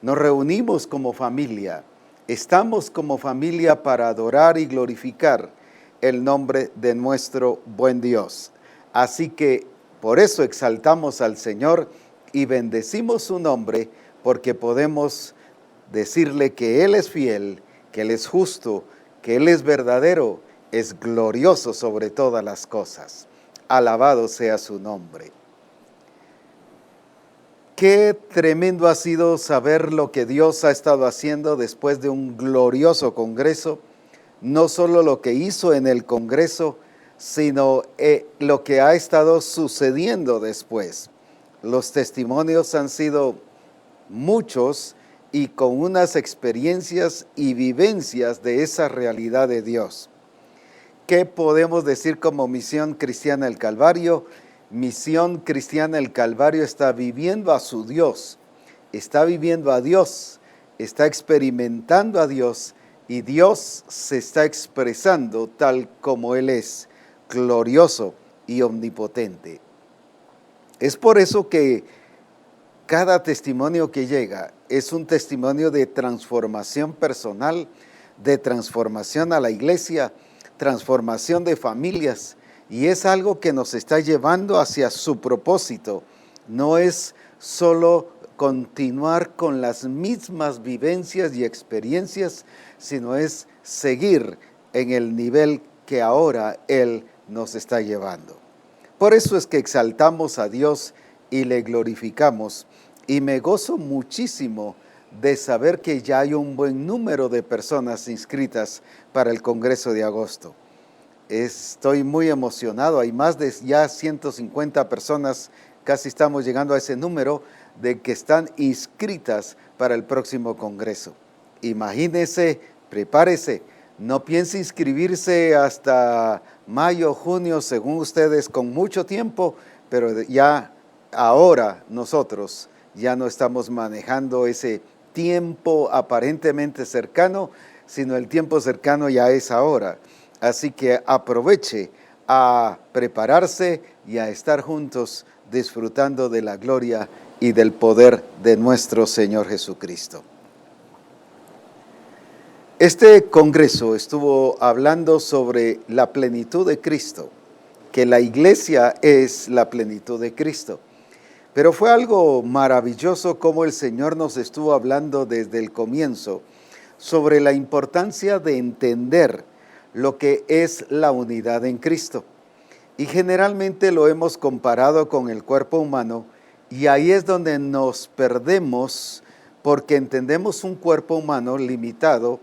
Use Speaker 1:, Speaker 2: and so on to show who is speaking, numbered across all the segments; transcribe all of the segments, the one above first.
Speaker 1: Nos reunimos como familia. Estamos como familia para adorar y glorificar el nombre de nuestro buen Dios. Así que por eso exaltamos al Señor y bendecimos su nombre, porque podemos decirle que Él es fiel, que Él es justo, que Él es verdadero, es glorioso sobre todas las cosas. Alabado sea su nombre. Qué tremendo ha sido saber lo que Dios ha estado haciendo después de un glorioso congreso, no solo lo que hizo en el congreso, sino lo que ha estado sucediendo después. Los testimonios han sido muchos y con unas experiencias y vivencias de esa realidad de Dios. ¿Qué podemos decir como Misión Cristiana del Calvario? Misión Cristiana del Calvario está viviendo a su Dios, está viviendo a Dios, está experimentando a Dios y Dios se está expresando tal como Él es, glorioso y omnipotente. Es por eso que cada testimonio que llega es un testimonio de transformación personal, de transformación a la iglesia, transformación de familias, y es algo que nos está llevando hacia su propósito. No es solo continuar con las mismas vivencias y experiencias, sino es seguir en el nivel que ahora Él nos está llevando. Por eso es que exaltamos a Dios y le glorificamos, y me gozo muchísimo de saber que ya hay un buen número de personas inscritas para el Congreso de agosto. Estoy muy emocionado, hay más de ya 150 personas, casi estamos llegando a ese número, de que están inscritas para el próximo Congreso. Imagínese, prepárese, no piense inscribirse hasta mayo, junio, según ustedes, con mucho tiempo, pero ya ahora nosotros ya no estamos manejando ese tiempo aparentemente cercano, sino el tiempo cercano ya es ahora. Así que aproveche a prepararse y a estar juntos disfrutando de la gloria y del poder de nuestro Señor Jesucristo. Este congreso estuvo hablando sobre la plenitud de Cristo, que la iglesia es la plenitud de Cristo. Pero fue algo maravilloso como el Señor nos estuvo hablando desde el comienzo sobre la importancia de entender lo que es la unidad en Cristo. Y generalmente lo hemos comparado con el cuerpo humano, y ahí es donde nos perdemos, porque entendemos un cuerpo humano limitado,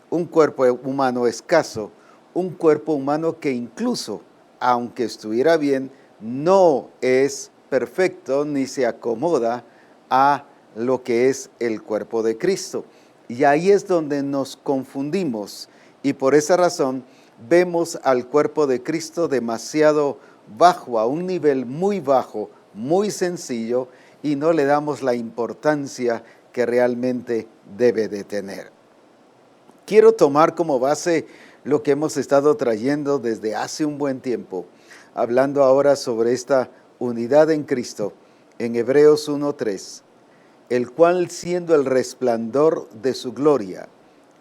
Speaker 1: un cuerpo humano escaso, un cuerpo humano que incluso, aunque estuviera bien, no es perfecto ni se acomoda a lo que es el cuerpo de Cristo. Y ahí es donde nos confundimos, y por esa razón vemos al cuerpo de Cristo demasiado bajo, a un nivel muy bajo, muy sencillo, y no le damos la importancia que realmente debe de tener. Quiero tomar como base lo que hemos estado trayendo desde hace un buen tiempo, hablando ahora sobre esta unidad en Cristo, en Hebreos 1:3, el cual siendo el resplandor de su gloria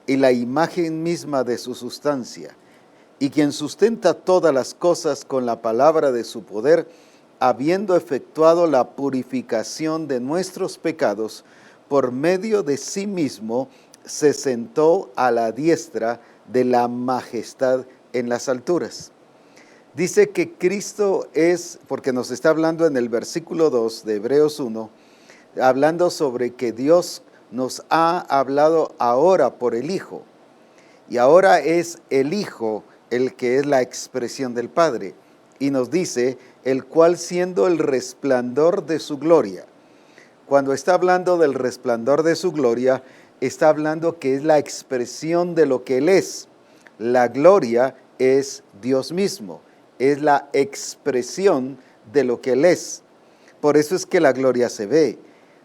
Speaker 1: y la imagen misma de su sustancia, y quien sustenta todas las cosas con la palabra de su poder, habiendo efectuado la purificación de nuestros pecados, por medio de sí mismo, se sentó a la diestra de la majestad en las alturas. Dice que Cristo es, porque nos está hablando en el versículo 2 de Hebreos 1, hablando sobre que Dios nos ha hablado ahora por el Hijo, y ahora es el Hijo el que es la expresión del Padre, y nos dice, el cual siendo el resplandor de su gloria. Cuando está hablando del resplandor de su gloria, está hablando que es la expresión de lo que Él es. La gloria es Dios mismo, es la expresión de lo que Él es. Por eso es que la gloria se ve.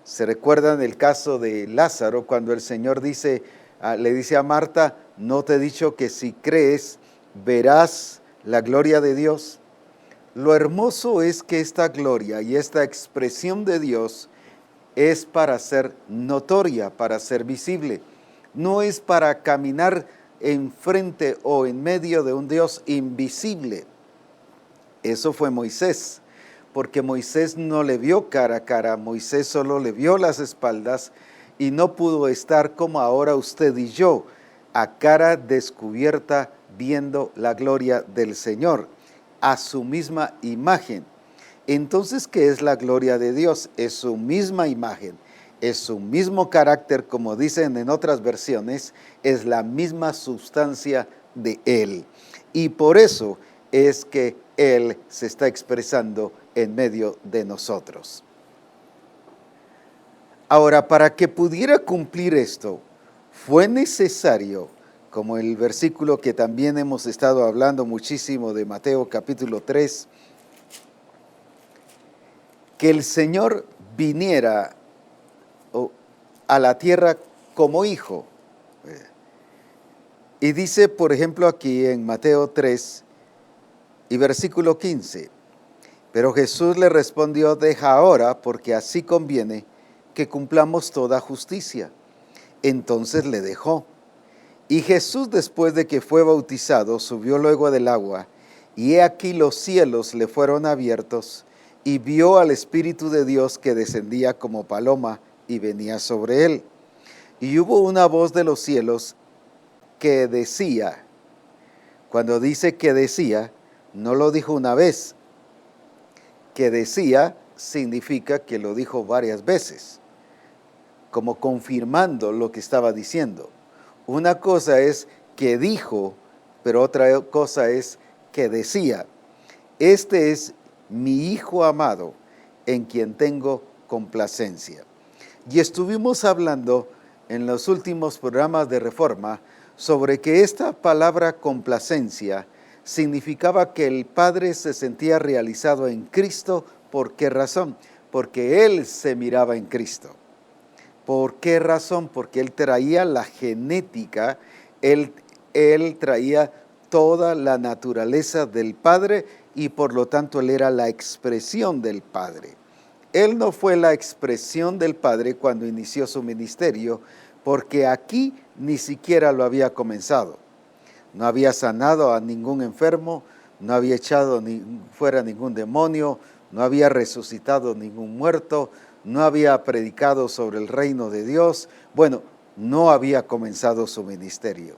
Speaker 1: ¿Se recuerdan el caso de Lázaro cuando el Señor le dice a Marta, no te he dicho que si crees verás la gloria de Dios? Lo hermoso es que esta gloria y esta expresión de Dios es para ser notoria, para ser visible. No es para caminar enfrente o en medio de un Dios invisible. Eso fue Moisés, porque Moisés no le vio cara a cara, Moisés solo le vio las espaldas y no pudo estar como ahora usted y yo, a cara descubierta, viendo la gloria del Señor, a su misma imagen. Entonces, ¿qué es la gloria de Dios? Es su misma imagen, es su mismo carácter, como dicen en otras versiones, es la misma sustancia de Él. Y por eso es que Él se está expresando en medio de nosotros. Ahora, para que pudiera cumplir esto, fue necesario, como el versículo que también hemos estado hablando muchísimo de Mateo capítulo 3, que el Señor viniera a la tierra como hijo. Y dice, por ejemplo, aquí en Mateo 3 y versículo 15, pero Jesús le respondió, deja ahora, porque así conviene que cumplamos toda justicia. Entonces le dejó. Y Jesús, después de que fue bautizado, subió luego del agua, y he aquí los cielos le fueron abiertos, y vio al Espíritu de Dios que descendía como paloma y venía sobre él. Y hubo una voz de los cielos que decía, cuando dice que decía, no lo dijo una vez, que decía significa que lo dijo varias veces, como confirmando lo que estaba diciendo. Una cosa es que dijo, pero otra cosa es que decía. Este es mi Hijo amado, en quien tengo complacencia. Y estuvimos hablando en los últimos programas de Reforma sobre que esta palabra complacencia significaba que el Padre se sentía realizado en Cristo. ¿Por qué razón? Porque Él se miraba en Cristo. ¿Por qué razón? Porque Él traía la genética, Él traía toda la naturaleza del Padre y por lo tanto Él era la expresión del Padre. Él no fue la expresión del Padre cuando inició su ministerio, porque aquí ni siquiera lo había comenzado. No había sanado a ningún enfermo, no había echado fuera ningún demonio, no había resucitado ningún muerto, no había predicado sobre el reino de Dios. Bueno, no había comenzado su ministerio.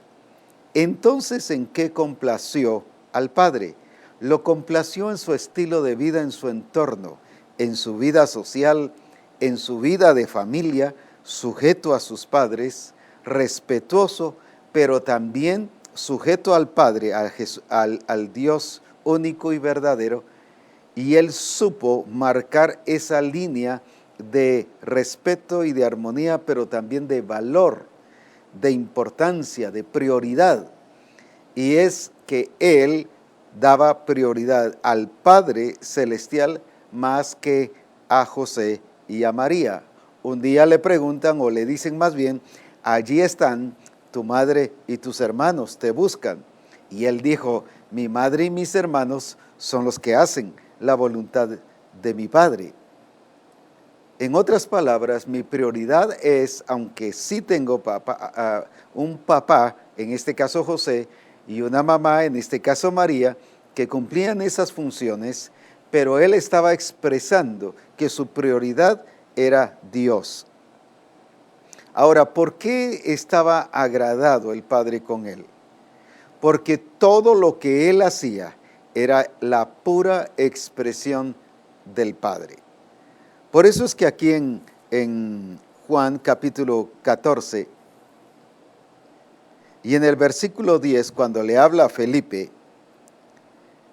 Speaker 1: Entonces, ¿en qué complació al Padre? Lo complació en su estilo de vida, en su entorno, en su vida social, en su vida de familia, sujeto a sus padres, respetuoso, pero también sujeto al Padre, al Dios único y verdadero, y Él supo marcar esa línea de respeto y de armonía, pero también de valor, de importancia, de prioridad. Y es que Él daba prioridad al Padre Celestial más que a José y a María. Un día le preguntan o le dicen más bien, allí están tu madre y tus hermanos, te buscan. Y Él dijo, mi madre y mis hermanos son los que hacen la voluntad de mi Padre. En otras palabras, mi prioridad es, aunque sí tengo un papá, en este caso José, y una mamá, en este caso María, que cumplían esas funciones, pero él estaba expresando que su prioridad era Dios. Ahora, ¿por qué estaba agradado el Padre con él? Porque todo lo que él hacía era la pura expresión del Padre. Por eso es que aquí en Juan capítulo 14 y en el versículo 10, cuando le habla a Felipe,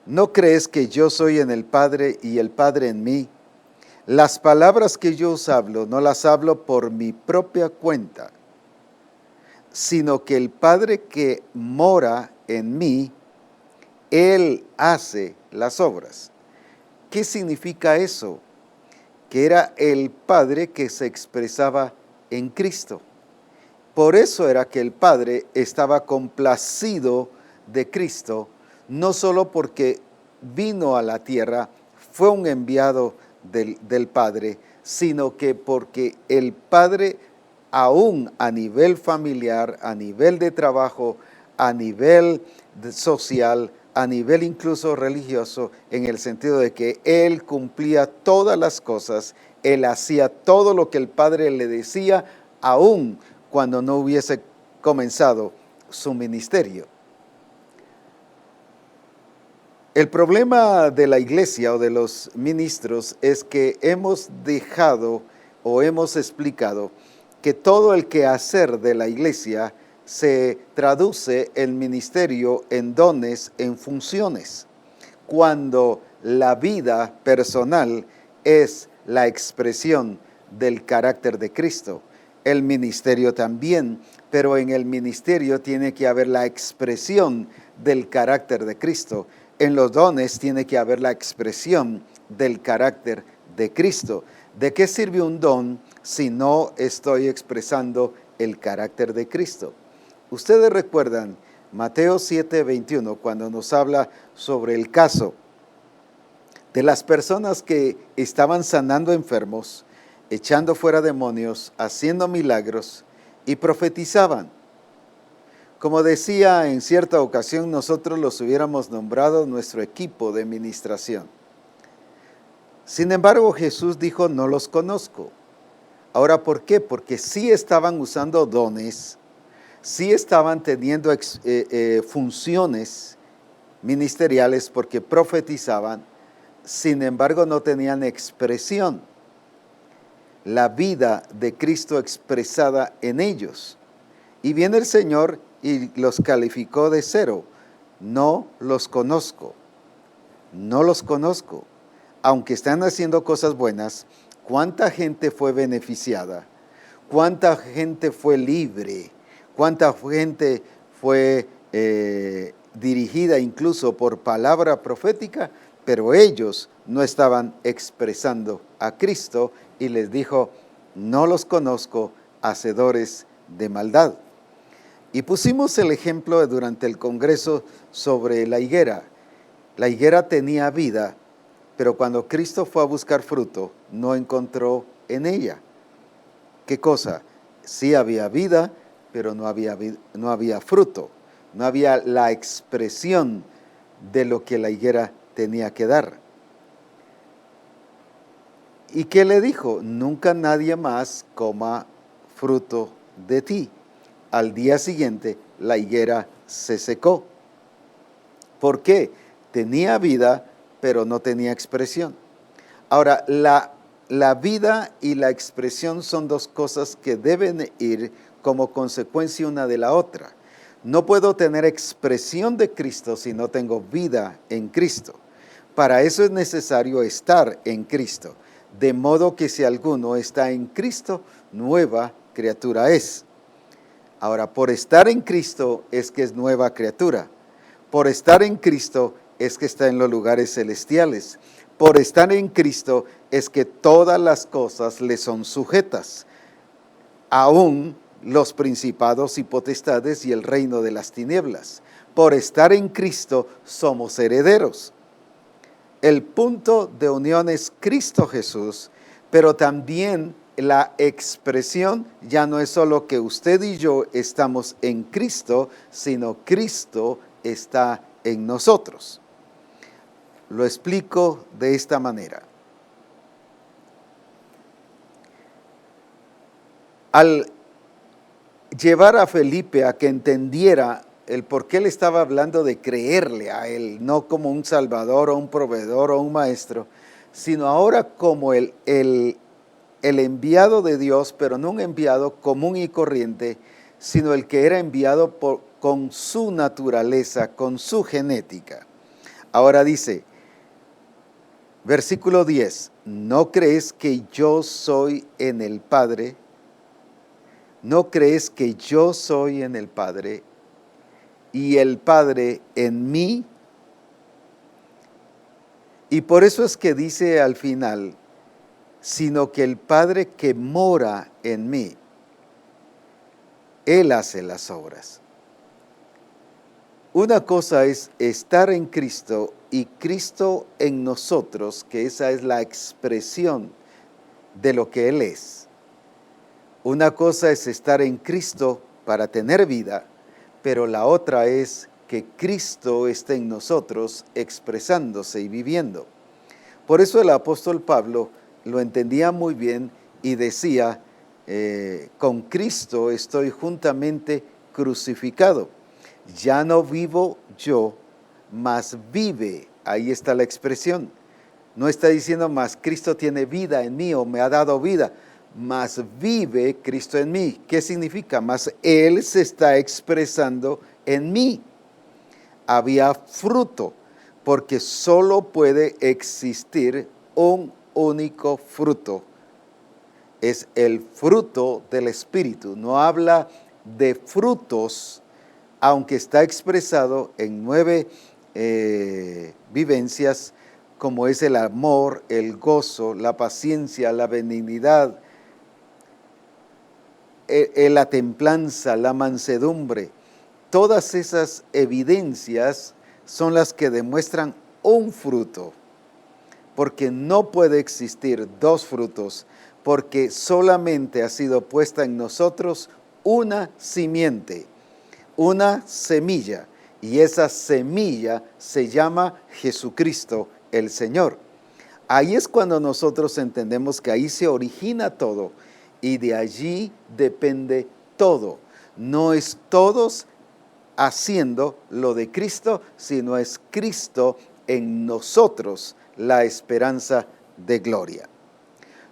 Speaker 1: ¿no crees que yo soy en el Padre y el Padre en mí? Las palabras que yo os hablo, no las hablo por mi propia cuenta, sino que el Padre que mora en mí, Él hace las obras. ¿Qué significa eso? Que era el Padre que se expresaba en Cristo. Por eso era que el Padre estaba complacido de Cristo, no solo porque vino a la tierra, fue un enviado del Padre, sino que porque el Padre, aún a nivel familiar, a nivel de trabajo, a nivel social, a nivel incluso religioso, en el sentido de que Él cumplía todas las cosas, Él hacía todo lo que el Padre le decía, aún cuando no hubiese comenzado su ministerio. El problema de la iglesia o de los ministros es que hemos dejado o hemos explicado que todo el quehacer de la iglesia se traduce el ministerio en dones, en funciones, cuando la vida personal es la expresión del carácter de Cristo. El ministerio también, pero en el ministerio tiene que haber la expresión del carácter de Cristo. En los dones tiene que haber la expresión del carácter de Cristo. ¿De qué sirve un don si no estoy expresando el carácter de Cristo? Ustedes recuerdan Mateo 7:21 cuando nos habla sobre el caso de las personas que estaban sanando enfermos, echando fuera demonios, haciendo milagros y profetizaban. Como decía en cierta ocasión, nosotros los hubiéramos nombrado nuestro equipo de ministración. Sin embargo, Jesús dijo, no los conozco. Ahora, ¿por qué? Porque sí estaban usando dones, sí estaban teniendo funciones ministeriales porque profetizaban, sin embargo no tenían expresión, la vida de Cristo expresada en ellos. Y viene el Señor y los calificó de cero. No los conozco, no los conozco. Aunque están haciendo cosas buenas, ¿cuánta gente fue beneficiada? ¿Cuánta gente fue libre? ¿Cuánta gente fue dirigida incluso por palabra profética? Pero ellos no estaban expresando a Cristo y les dijo, no los conozco, hacedores de maldad. Y pusimos el ejemplo durante el congreso sobre la higuera. La higuera tenía vida, pero cuando Cristo fue a buscar fruto, no encontró en ella. ¿Qué cosa? Sí había vida, pero no había fruto. No había la expresión de lo que la higuera tenía que dar. ¿Y qué le dijo? Nunca nadie más coma fruto de ti. Al día siguiente, la higuera se secó. ¿Por qué? Tenía vida, pero no tenía expresión. Ahora, la vida y la expresión son dos cosas que deben ir como consecuencia una de la otra. No puedo tener expresión de Cristo si no tengo vida en Cristo. Para eso es necesario estar en Cristo. De modo que si alguno está en Cristo, nueva criatura es. Ahora, por estar en Cristo es que es nueva criatura. Por estar en Cristo es que está en los lugares celestiales. Por estar en Cristo es que todas las cosas le son sujetas, aún los principados y potestades y el reino de las tinieblas. Por estar en Cristo somos herederos. El punto de unión es Cristo Jesús, pero también la expresión ya no es solo que usted y yo estamos en Cristo, sino Cristo está en nosotros. Lo explico de esta manera. Al llevar a Felipe a que entendiera el por qué le estaba hablando de creerle a él, no como un salvador o un proveedor o un maestro, sino ahora como el enviado de Dios, pero no un enviado común y corriente, sino el que era enviado con su naturaleza, con su genética. Ahora dice, versículo 10, ¿no crees que yo soy en el Padre? ¿No crees que yo soy en el Padre y el Padre en mí? Y por eso es que dice al final, sino que el Padre que mora en mí, Él hace las obras. Una cosa es estar en Cristo y Cristo en nosotros, que esa es la expresión de lo que Él es. Una cosa es estar en Cristo para tener vida, pero la otra es que Cristo esté en nosotros expresándose y viviendo. Por eso el apóstol Pablo lo entendía muy bien y decía, con Cristo estoy juntamente crucificado. Ya no vivo yo, mas vive. Ahí está la expresión. No está diciendo, mas Cristo tiene vida en mí o me ha dado vida, mas vive Cristo en mí. ¿Qué significa? Mas Él se está expresando en mí. Había fruto, porque solo puede existir un único fruto. Es el fruto del Espíritu. No habla de frutos, aunque está expresado en 9 vivencias, como es el amor, el gozo, la paciencia, la benignidad, la templanza, la mansedumbre. Todas esas evidencias son las que demuestran un fruto, porque no puede existir dos frutos, porque solamente ha sido puesta en nosotros una simiente, una semilla, y esa semilla se llama Jesucristo el Señor. Ahí es cuando nosotros entendemos que ahí se origina todo, y de allí depende todo. No es todos haciendo lo de Cristo, sino es Cristo en nosotros la esperanza de gloria.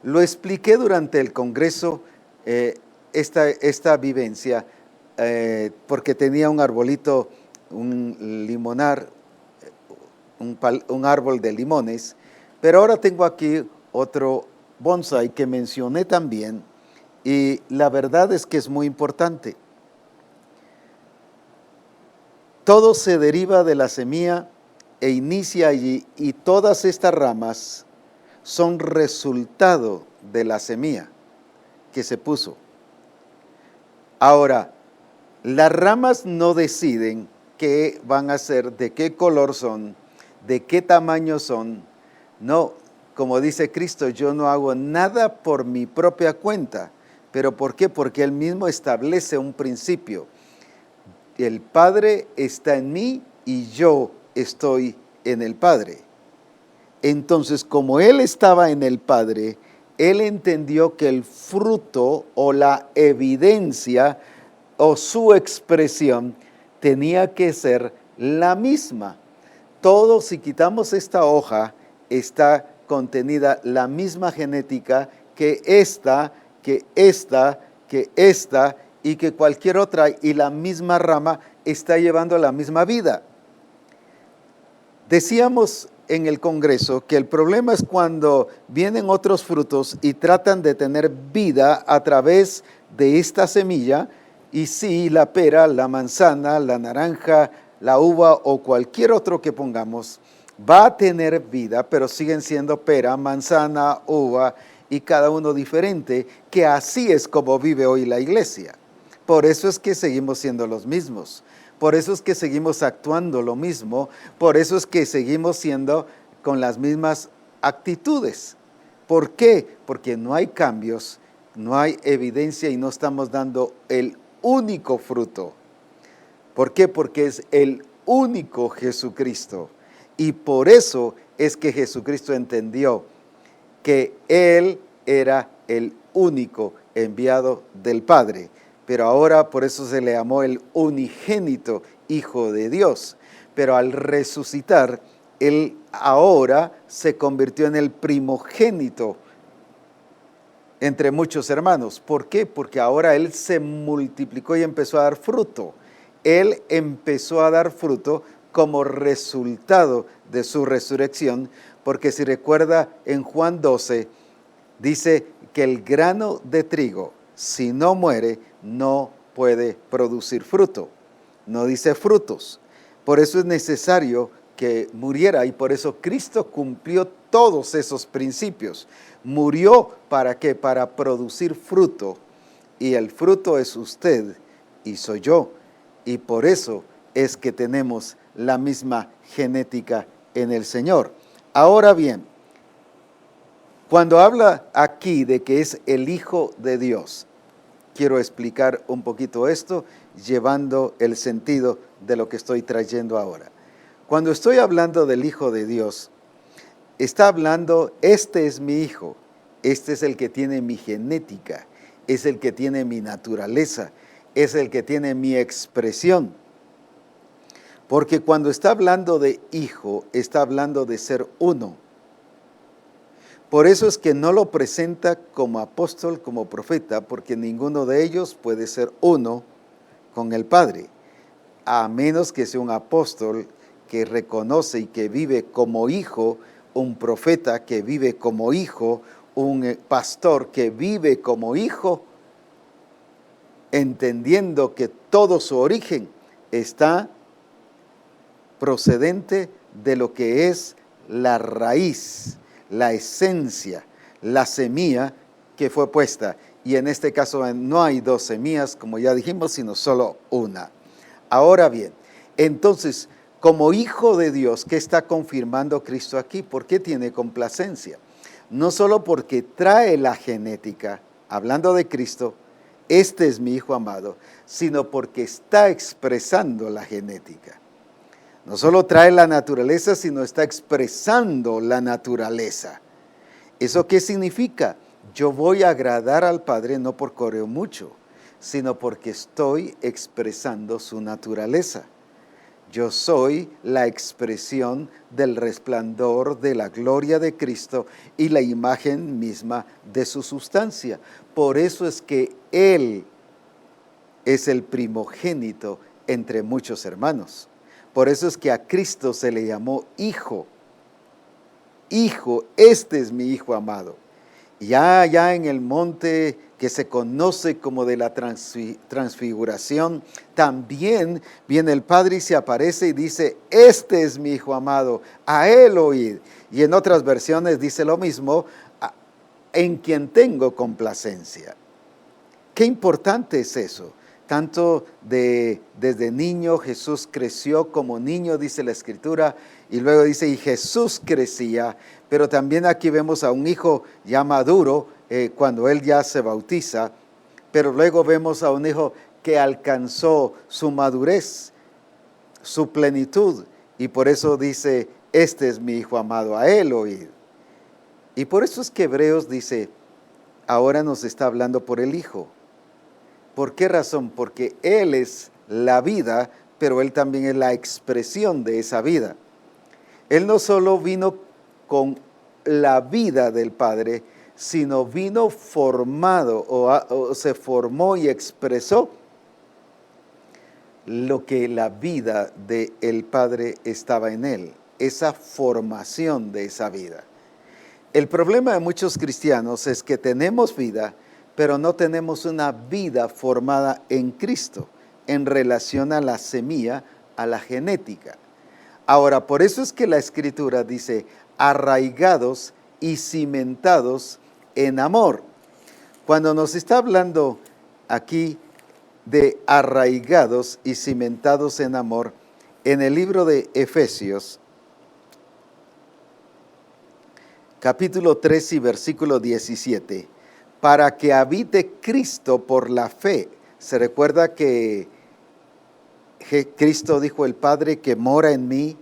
Speaker 1: Lo expliqué durante el Congreso, esta vivencia, porque tenía un arbolito, un limonar, un árbol de limones, pero ahora tengo aquí otro bonsai que mencioné también, y la verdad es que es muy importante. Todo se deriva de la semilla e inicia allí, y todas estas ramas son resultado de la semilla que se puso. Ahora, las ramas no deciden qué van a ser, de qué color son, de qué tamaño son. No, como dice Cristo, yo no hago nada por mi propia cuenta. ¿Pero por qué? Porque Él mismo establece un principio. El Padre está en mí y yo estoy en el Padre. Entonces, como Él estaba en el Padre, Él entendió que el fruto o la evidencia o su expresión tenía que ser la misma. Todo, si quitamos esta hoja, está contenida la misma genética que esta, y que cualquier otra, y la misma rama está llevando la misma vida. Decíamos en el Congreso que el problema es cuando vienen otros frutos y tratan de tener vida a través de esta semilla, y sí, la pera, la manzana, la naranja, la uva o cualquier otro que pongamos, va a tener vida, pero siguen siendo pera, manzana, uva, y cada uno diferente, que así es como vive hoy la iglesia. Por eso es que seguimos siendo los mismos. Por eso es que seguimos actuando lo mismo. Por eso es que seguimos siendo con las mismas actitudes. ¿Por qué? Porque no hay cambios, no hay evidencia y no estamos dando el único fruto. ¿Por qué? Porque es el único Jesucristo. Y por eso es que Jesucristo entendió que Él era el único enviado del Padre. Pero ahora por eso se le llamó el unigénito Hijo de Dios. Pero al resucitar, Él ahora se convirtió en el primogénito entre muchos hermanos. ¿Por qué? Porque ahora Él se multiplicó y empezó a dar fruto. Él empezó a dar fruto como resultado de su resurrección, porque si recuerda en Juan 12, dice que el grano de trigo, si no muere, no puede producir fruto. No dice frutos. Por eso es necesario que muriera, y por eso Cristo cumplió todos esos principios. Murió, ¿para qué? Para producir fruto, y el fruto es usted y soy yo, y por eso es que tenemos la misma genética en el Señor. Ahora bien, Cuando habla aquí de que es el Hijo de Dios, quiero explicar un poquito esto, llevando el sentido de lo que estoy trayendo ahora. Cuando estoy hablando del Hijo de Dios, está hablando, este es mi Hijo, este es el que tiene mi genética, es el que tiene mi naturaleza, es el que tiene mi expresión. Porque cuando está hablando de hijo, está hablando de ser uno. Por eso es que no lo presenta como apóstol, como profeta, porque ninguno de ellos puede ser uno con el Padre, a menos que sea un apóstol que reconoce y que vive como hijo, un profeta que vive como hijo, un pastor que vive como hijo, entendiendo que todo su origen está procedente de lo que es la raíz, la esencia, la semilla que fue puesta. Y en este caso no hay dos semillas, como ya dijimos, sino solo una. Ahora bien, entonces, como hijo de Dios, ¿qué está confirmando Cristo aquí? ¿Por qué tiene complacencia? No solo porque trae la genética, hablando de Cristo, este es mi Hijo amado, sino porque está expresando la genética. No solo trae la naturaleza, sino está expresando la naturaleza. ¿Eso qué significa? Yo voy a agradar al Padre no por correo mucho, sino porque estoy expresando su naturaleza. Yo soy la expresión del resplandor de la gloria de Cristo y la imagen misma de su sustancia. Por eso es que Él es el primogénito entre muchos hermanos. Por eso es que a Cristo se le llamó Hijo. Hijo, este es mi Hijo amado. Ya allá en el monte que se conoce como de la transfiguración, también viene el Padre y se aparece y dice, este es mi Hijo amado, a Él oíd. Y en otras versiones dice lo mismo, en quien tengo complacencia. Qué importante es eso. Tanto desde niño, Jesús creció como niño, dice la Escritura, y luego dice, y Jesús crecía, pero también aquí vemos a un hijo ya maduro, cuando él ya se bautiza, pero luego vemos a un hijo que alcanzó su madurez, su plenitud, y por eso dice, este es mi Hijo amado, a Él oíd. Y por eso es que Hebreos dice, ahora nos está hablando por el Hijo. ¿Por qué razón? Porque Él es la vida, pero Él también es la expresión de esa vida. Él no solo vino con la vida del Padre, sino vino formado o se formó y expresó lo que la vida del Padre estaba en Él, esa formación de esa vida. El problema de muchos cristianos es que tenemos vida, pero no tenemos una vida formada en Cristo en relación a la semilla, a la genética. Ahora, por eso es que la Escritura dice, arraigados y cimentados en amor. Cuando nos está hablando aquí de arraigados y cimentados en amor, en el libro de Efesios, capítulo 3 y versículo 17, para que habite Cristo por la fe. Se recuerda que Cristo dijo el Padre que mora en mí,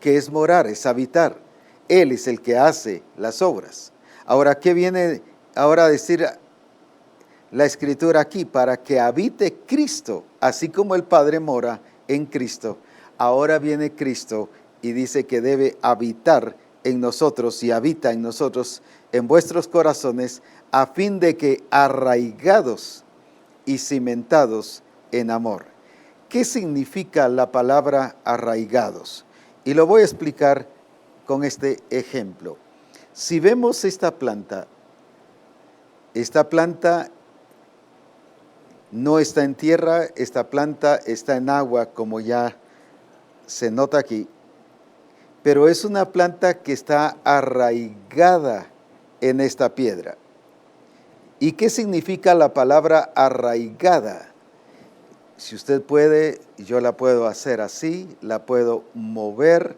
Speaker 1: que es morar, es habitar. Él es el que hace las obras. Ahora, ¿qué viene ahora a decir la Escritura aquí? Para que habite Cristo, así como el Padre mora en Cristo. Ahora viene Cristo y dice que debe habitar en nosotros y habita en nosotros, en vuestros corazones, a fin de que arraigados y cimentados en amor. ¿Qué significa la palabra arraigados? Y lo voy a explicar con este ejemplo. Si vemos esta planta no está en tierra, esta planta está en agua, como ya se nota aquí, pero es una planta que está arraigada en esta piedra. ¿Y qué significa la palabra arraigada? Si usted puede, yo la puedo hacer así, la puedo mover.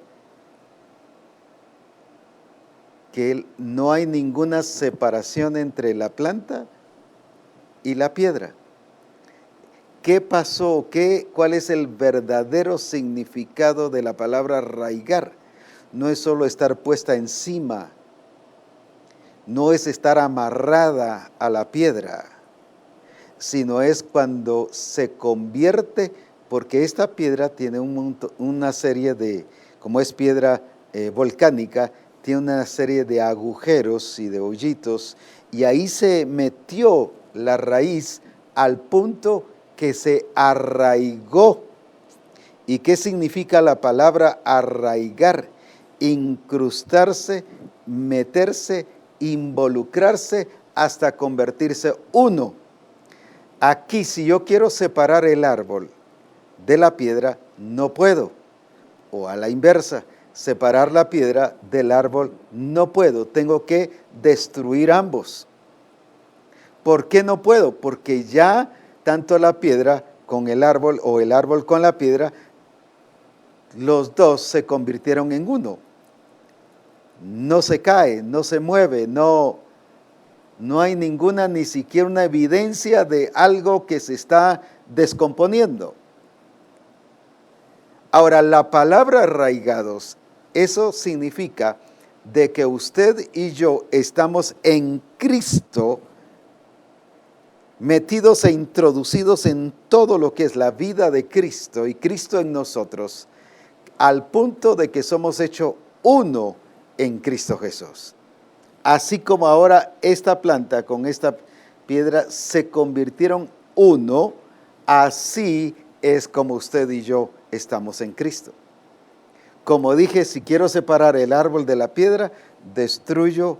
Speaker 1: que no hay ninguna separación entre la planta y la piedra. ¿Qué pasó? ¿Cuál es el verdadero significado de la palabra arraigar? No es solo estar puesta encima, no es estar amarrada a la piedra, sino es cuando se convierte, porque esta piedra tiene una serie de, como es piedra volcánica, tiene una serie de agujeros y de hoyitos, y ahí se metió la raíz al punto que se arraigó. ¿Y qué significa la palabra arraigar? Incrustarse, meterse, involucrarse hasta convertirse uno. Aquí, si yo quiero separar el árbol de la piedra, no puedo. O a la inversa, separar la piedra del árbol, no puedo. Tengo que destruir ambos. ¿Por qué no puedo? Porque ya tanto la piedra con el árbol o el árbol con la piedra, los dos se convirtieron en uno. No se cae, no se mueve, no hay ninguna, ni siquiera una evidencia de algo que se está descomponiendo. Ahora, la palabra arraigados, eso significa de que usted y yo estamos en Cristo, metidos e introducidos en todo lo que es la vida de Cristo y Cristo en nosotros, al punto de que somos hechos uno en Cristo Jesús. Así como ahora esta planta con esta piedra se convirtieron uno, así es como usted y yo estamos en Cristo. Como dije, si quiero separar el árbol de la piedra, destruyo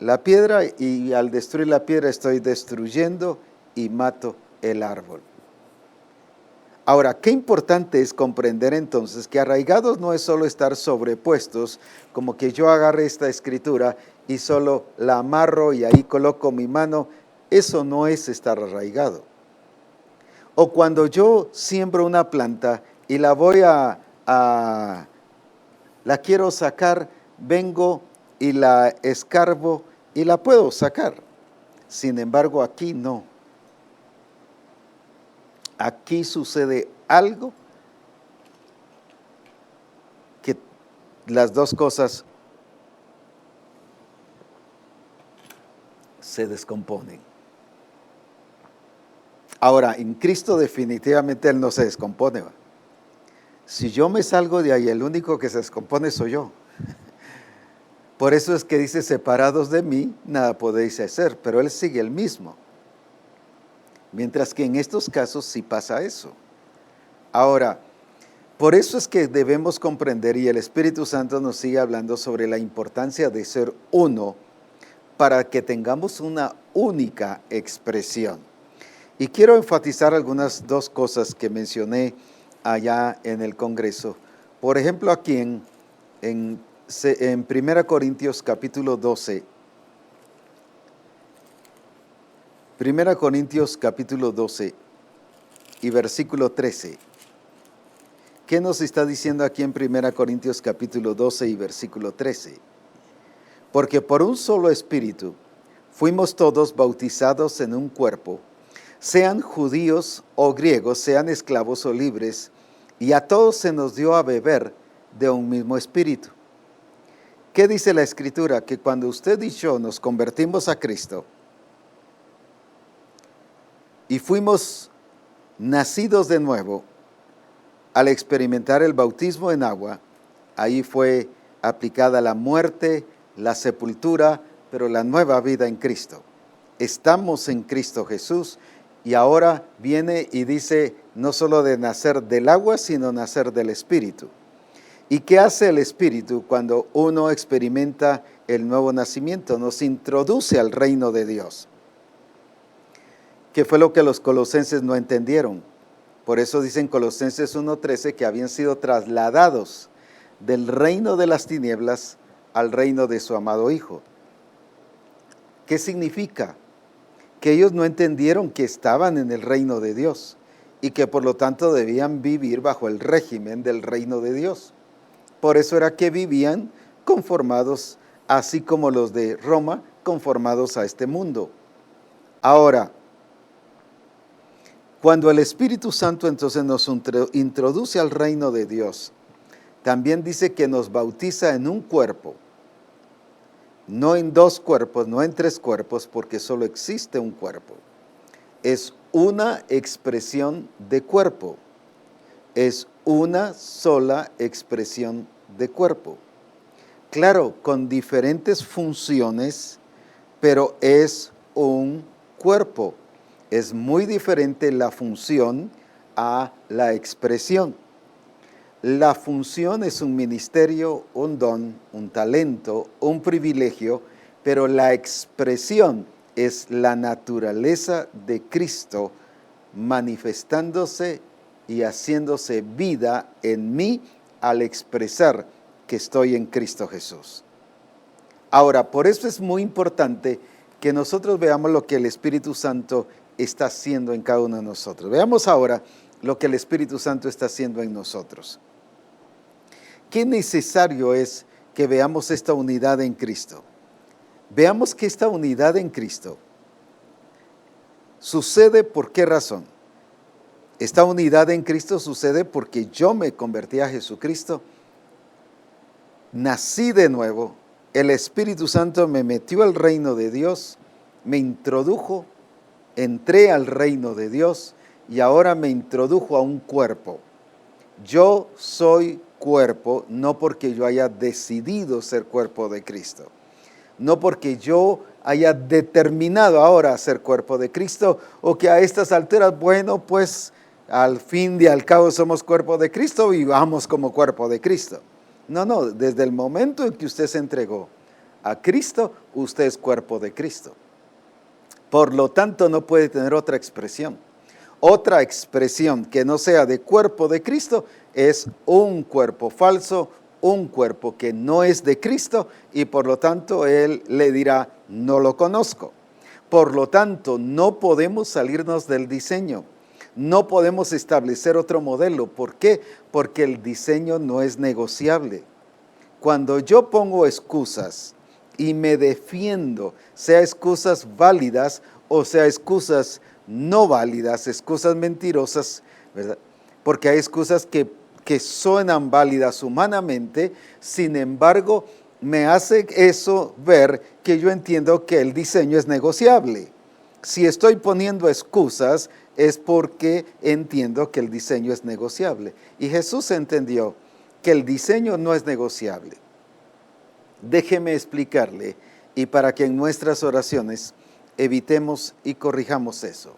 Speaker 1: la piedra, y al destruir la piedra estoy destruyendo y mato el árbol. Ahora, qué importante es comprender entonces que arraigados no es solo estar sobrepuestos, como que yo agarre esta escritura y solo la amarro y ahí coloco mi mano. Eso no es estar arraigado. O cuando yo siembro una planta y la voy la quiero sacar, vengo y la escarbo y la puedo sacar. Sin embargo, aquí no. Aquí sucede algo que las dos cosas se descomponen. Ahora, en Cristo definitivamente Él no se descompone. Si yo me salgo de ahí, el único que se descompone soy yo. Por eso es que dice, separados de mí, nada podéis hacer, pero Él sigue el mismo. Mientras que en estos casos sí pasa eso. Ahora, por eso es que debemos comprender, y el Espíritu Santo nos sigue hablando sobre la importancia de ser uno, para que tengamos una única expresión. Y quiero enfatizar algunas dos cosas que mencioné allá en el Congreso. Por ejemplo, aquí en 1 Corintios capítulo 12, 1 Corintios capítulo 12 y versículo 13. ¿Qué nos está diciendo aquí en 1 Corintios capítulo 12 y versículo 13? Porque por un solo espíritu fuimos todos bautizados en un cuerpo, sean judíos o griegos, sean esclavos o libres, y a todos se nos dio a beber de un mismo espíritu. ¿Qué dice la Escritura? Que cuando usted y yo nos convertimos a Cristo y fuimos nacidos de nuevo, al experimentar el bautismo en agua, ahí fue aplicada la muerte, la sepultura, pero la nueva vida en Cristo. Estamos en Cristo Jesús, y ahora viene y dice no solo de nacer del agua, sino nacer del Espíritu. ¿Y qué hace el Espíritu cuando uno experimenta el nuevo nacimiento? Nos introduce al reino de Dios, que fue lo que los colosenses no entendieron. Por eso dicen Colosenses 1:13 que habían sido trasladados del reino de las tinieblas al reino de su amado Hijo. ¿Qué significa? Que ellos no entendieron que estaban en el reino de Dios y que por lo tanto debían vivir bajo el régimen del reino de Dios. Por eso era que vivían conformados así como los de Roma, conformados a este mundo. Ahora, cuando el Espíritu Santo entonces nos introduce al reino de Dios, también dice que nos bautiza en un cuerpo, no en dos cuerpos, no en tres cuerpos, porque solo existe un cuerpo. Es una expresión de cuerpo, es una sola expresión de cuerpo. Claro, con diferentes funciones, pero es un cuerpo. Es muy diferente la función a la expresión. La función es un ministerio, un don, un talento, un privilegio, pero la expresión es la naturaleza de Cristo manifestándose y haciéndose vida en mí al expresar que estoy en Cristo Jesús. Ahora, por eso es muy importante que nosotros veamos lo que el Espíritu Santo está haciendo en cada uno de nosotros. Veamos ahora lo que el Espíritu Santo está haciendo en nosotros. Qué necesario es que veamos esta unidad en Cristo. Veamos que esta unidad en Cristo sucede ¿por qué razón? Esta unidad en Cristo sucede porque yo me convertí a Jesucristo, nací de nuevo, el Espíritu Santo me metió al reino de Dios, me introdujo, entré al reino de Dios y ahora me introdujo a un cuerpo. Yo soy cuerpo, no porque yo haya decidido ser cuerpo de Cristo, no porque yo haya determinado ahora ser cuerpo de Cristo, o que a estas alturas, bueno, pues al fin y al cabo somos cuerpo de Cristo y vamos como cuerpo de Cristo. No, desde el momento en que usted se entregó a Cristo, usted es cuerpo de Cristo. Por lo tanto, no puede tener otra expresión. Otra expresión que no sea de cuerpo de Cristo es un cuerpo falso, un cuerpo que no es de Cristo y por lo tanto Él le dirá, no lo conozco. Por lo tanto, no podemos salirnos del diseño. No podemos establecer otro modelo. ¿Por qué? Porque el diseño no es negociable. Cuando yo pongo excusas y me defiendo, sea excusas válidas o sea excusas no válidas, excusas mentirosas, ¿verdad? Porque hay excusas que suenan válidas humanamente, sin embargo, me hace eso ver que yo entiendo que el diseño es negociable. Si estoy poniendo excusas, es porque entiendo que el diseño es negociable. Y Jesús entendió que el diseño no es negociable. Déjeme explicarle, y para que en nuestras oraciones evitemos y corrijamos eso.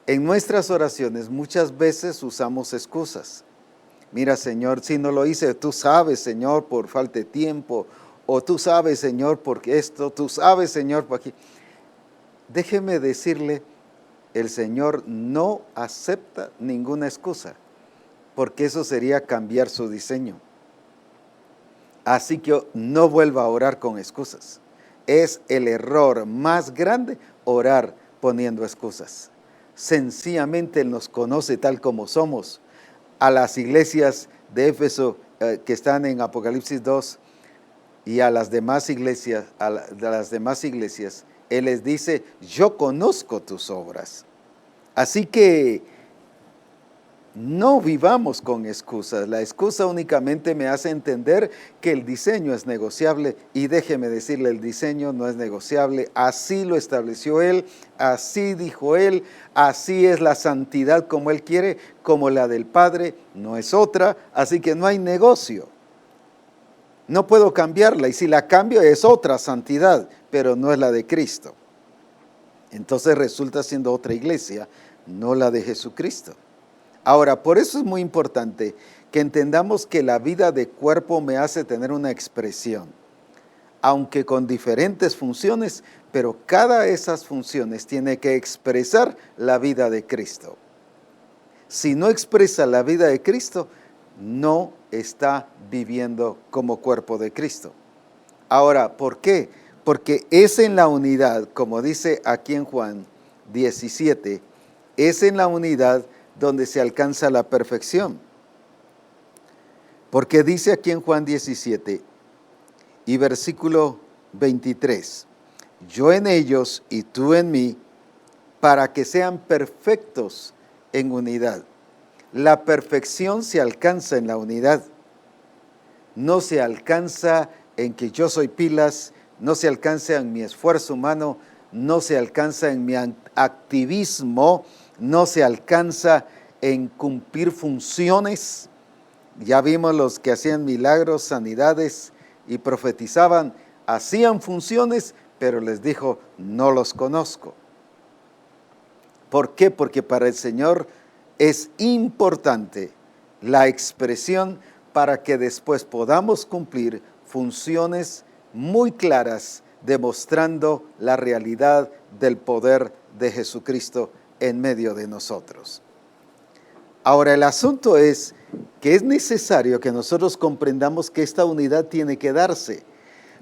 Speaker 1: En nuestras oraciones muchas veces usamos excusas. Mira, Señor, si no lo hice, tú sabes, Señor, por falta de tiempo, o tú sabes, Señor, por esto, tú sabes, Señor, por aquí. Déjeme decirle, el Señor no acepta ninguna excusa, porque eso sería cambiar su diseño. Así que no vuelva a orar con excusas. Es el error más grande orar poniendo excusas. Sencillamente Él nos conoce tal como somos. A las iglesias de Éfeso que están en Apocalipsis 2 y a las demás iglesias, Él les dice, yo conozco tus obras. Así que no vivamos con excusas. La excusa únicamente me hace entender que el diseño es negociable y déjeme decirle, el diseño no es negociable. Así lo estableció Él, así dijo Él, así es la santidad como Él quiere, como la del Padre, no es otra, así que no hay negocio. No puedo cambiarla y si la cambio es otra santidad, pero no es la de Cristo. Entonces resulta siendo otra iglesia, no la de Jesucristo. Ahora, por eso es muy importante que entendamos que la vida de cuerpo me hace tener una expresión, aunque con diferentes funciones, pero cada de esas funciones tiene que expresar la vida de Cristo. Si no expresa la vida de Cristo, no está viviendo como cuerpo de Cristo. Ahora, ¿por qué? Porque es en la unidad, como dice aquí en Juan 17, es en la unidad donde se alcanza la perfección. Porque dice aquí en Juan 17, Y versículo 23. Yo en ellos y tú en mí, para que sean perfectos en unidad. La perfección se alcanza en la unidad. No se alcanza en que yo soy pilas, no se alcanza en mi esfuerzo humano, no se alcanza en mi activismo, no se alcanza en cumplir funciones. Ya vimos los que hacían milagros, sanidades y profetizaban, hacían funciones, pero les dijo, no los conozco. ¿Por qué? Porque para el Señor es importante la expresión para que después podamos cumplir funciones muy claras, demostrando la realidad del poder de Jesucristo en medio de nosotros. Ahora, el asunto es que es necesario que nosotros comprendamos que esta unidad tiene que darse,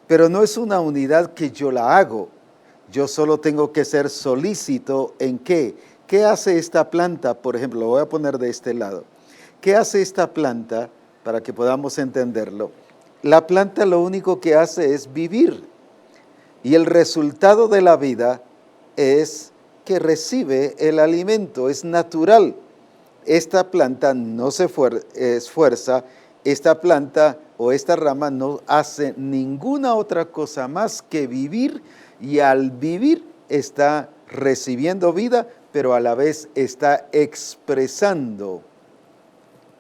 Speaker 1: pero no es una unidad que yo la hago. Yo solo tengo que ser solícito en qué. ¿Qué hace esta planta? Por ejemplo, lo voy a poner de este lado. ¿Qué hace esta planta para que podamos entenderlo? La planta lo único que hace es vivir. Y el resultado de la vida es que recibe el alimento, es natural. Esta planta no se esfuerza, esta planta o esta rama no hace ninguna otra cosa más que vivir, y al vivir está recibiendo vida, pero a la vez está expresando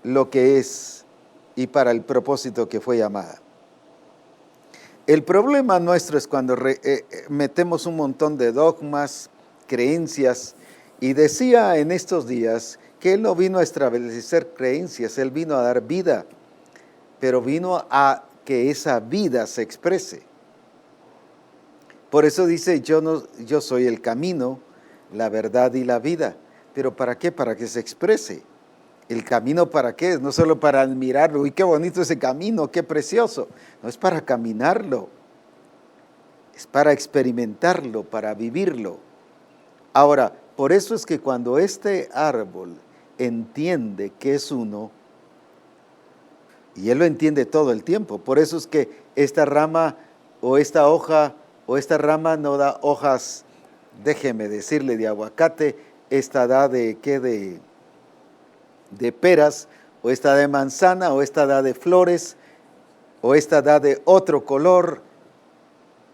Speaker 1: lo que es y para el propósito que fue llamada. El problema nuestro es cuando metemos un montón de dogmas, creencias, y decía en estos días que Él no vino a establecer creencias, Él vino a dar vida, pero vino a que esa vida se exprese. Por eso dice, yo soy el camino, la verdad y la vida. ¿Pero para qué? Para que se exprese. ¿El camino para qué? No solo para admirarlo, uy, qué bonito ese camino, qué precioso. No es para caminarlo, es para experimentarlo, para vivirlo. Ahora, por eso es que cuando este árbol entiende que es uno, y él lo entiende todo el tiempo, por eso es que esta rama o esta hoja o esta rama no da hojas, déjeme decirle, de aguacate, esta da de ¿qué? De peras, o esta de manzana, o esta da de flores, o esta da de otro color,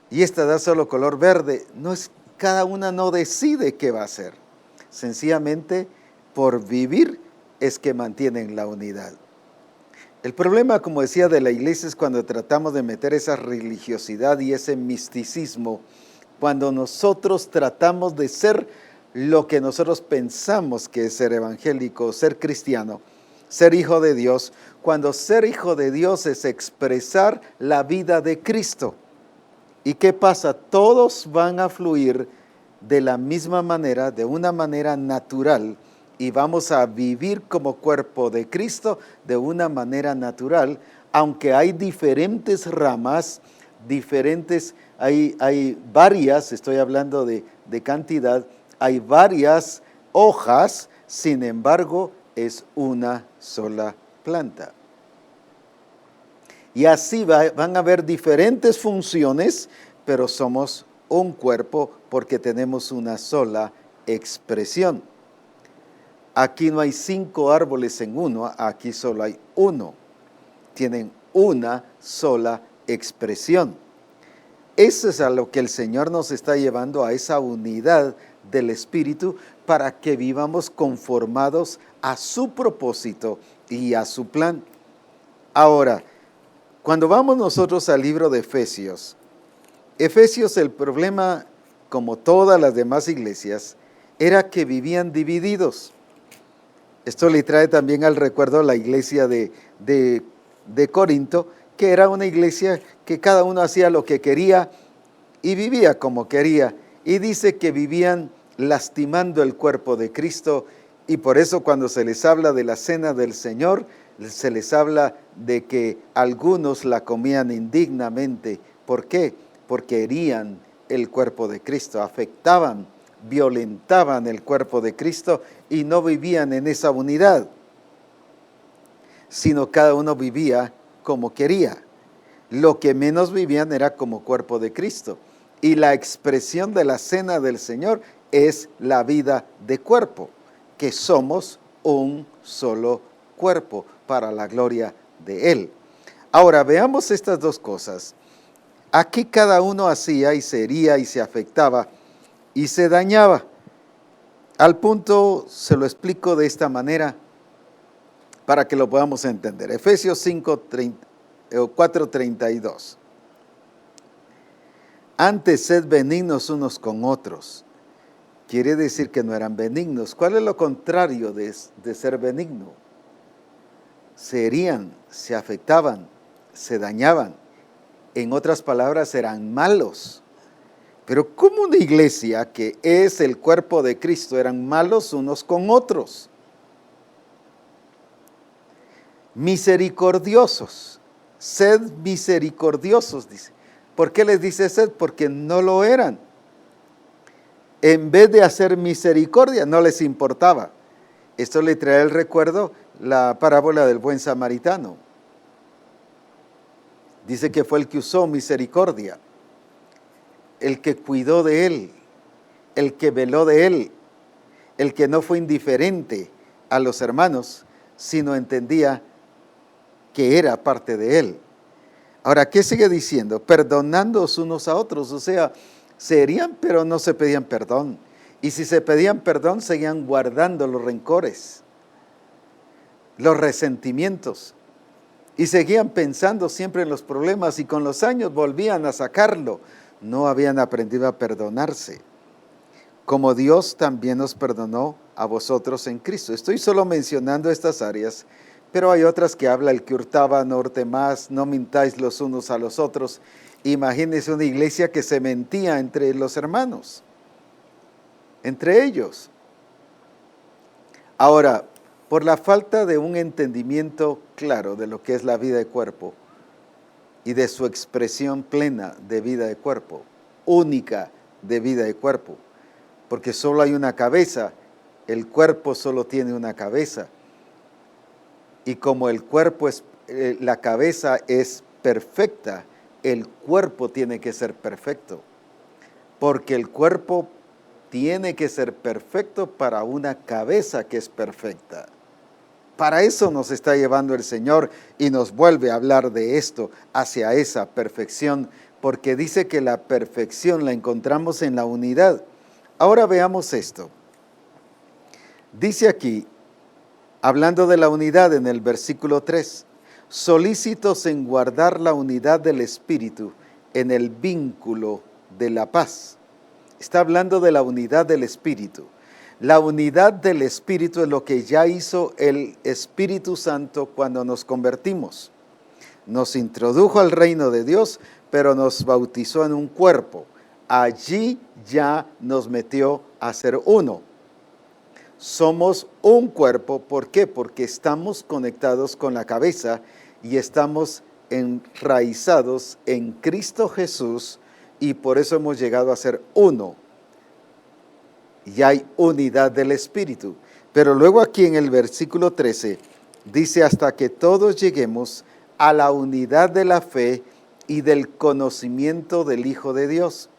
Speaker 1: y esta da solo color verde. No es, cada una no decide qué va a hacer. Sencillamente, por vivir es que mantienen la unidad. El problema, como decía, de la iglesia es cuando tratamos de meter esa religiosidad y ese misticismo, cuando nosotros tratamos de ser lo que nosotros pensamos que es ser evangélico, ser cristiano, ser hijo de Dios, cuando ser hijo de Dios es expresar la vida de Cristo. ¿Y qué pasa? Todos van a fluir de la misma manera, de una manera natural, y vamos a vivir como cuerpo de Cristo de una manera natural, aunque hay diferentes ramas, hay varias, estoy hablando de cantidad, hay varias hojas, sin embargo, es una sola planta. Y así van a haber diferentes funciones, pero somos un cuerpo porque tenemos una sola expresión. Aquí no hay 5 árboles en uno, aquí solo hay uno. Tienen una sola expresión. Eso es a lo que el Señor nos está llevando, a esa unidad del Espíritu, para que vivamos conformados a su propósito y a su plan. Ahora, cuando vamos nosotros al libro de Efesios, el problema, como todas las demás iglesias, era que vivían divididos. Esto le trae también al recuerdo la iglesia de Corinto, que era una iglesia que cada uno hacía lo que quería y vivía como quería. Y dice que vivían lastimando el cuerpo de Cristo, y por eso cuando se les habla de la cena del Señor, se les habla de que algunos la comían indignamente. ¿Por qué? Porque herían el cuerpo de Cristo, afectaban, violentaban el cuerpo de Cristo y no vivían en esa unidad, sino cada uno vivía como quería. lo que menos vivían era como cuerpo de Cristo. Y la expresión de la cena del Señor es la vida de cuerpo, que somos un solo cuerpo para la gloria de Él. Ahora veamos estas dos cosas. Aquí cada uno hacía y se hería y se afectaba y se dañaba. Al punto se lo explico de esta manera para que lo podamos entender. Efesios 4:32. Antes sed benignos unos con otros. Quiere decir que no eran benignos. ¿Cuál es lo contrario de ser benigno? Se herían, se afectaban, se dañaban. En otras palabras, eran malos. Pero ¿cómo una iglesia que es el cuerpo de Cristo eran malos unos con otros? Misericordiosos. Sed misericordiosos, dice. ¿Por qué les dice sed? Porque no lo eran. En vez de hacer misericordia, no les importaba. Esto le trae el recuerdo la parábola del buen samaritano. Dice que fue el que usó misericordia, el que cuidó de él, el que veló de él, el que no fue indiferente a los hermanos, sino entendía que era parte de él. Ahora, ¿qué sigue diciendo? Perdonándoos unos a otros, o sea, se herían pero no se pedían perdón. Y si se pedían perdón, seguían guardando los rencores, los resentimientos. Y seguían pensando siempre en los problemas y con los años volvían a sacarlo. No habían aprendido a perdonarse, como Dios también nos perdonó a vosotros en Cristo. Estoy solo mencionando estas áreas, pero hay otras que habla: el que hurtaba no hurte más, no mintáis los unos a los otros. Imagínense una iglesia que se mentía entre los hermanos, entre ellos. Ahora, por la falta de un entendimiento claro de lo que es la vida de cuerpo y de su expresión plena de vida de cuerpo, única de vida de cuerpo, porque solo hay una cabeza, el cuerpo solo tiene una cabeza, y como el cuerpo es, la cabeza es perfecta, el cuerpo tiene que ser perfecto, porque el cuerpo tiene que ser perfecto para una cabeza que es perfecta. Para eso nos está llevando el Señor y nos vuelve a hablar de esto, hacia esa perfección, porque dice que la perfección la encontramos en la unidad. Ahora veamos esto. Dice aquí, hablando de la unidad en el versículo 3, solícitos en guardar la unidad del Espíritu en el vínculo de la paz. Está hablando de la unidad del Espíritu. La unidad del Espíritu es lo que ya hizo el Espíritu Santo cuando nos convertimos. Nos introdujo al reino de Dios, pero nos bautizó en un cuerpo. Allí ya nos metió a ser uno. Somos un cuerpo, ¿por qué? Porque estamos conectados con la cabeza y estamos enraizados en Cristo Jesús, y por eso hemos llegado a ser uno. Y hay unidad del Espíritu. Pero luego aquí en el versículo 13 dice: hasta que todos lleguemos a la unidad de la fe y del conocimiento del Hijo de Dios.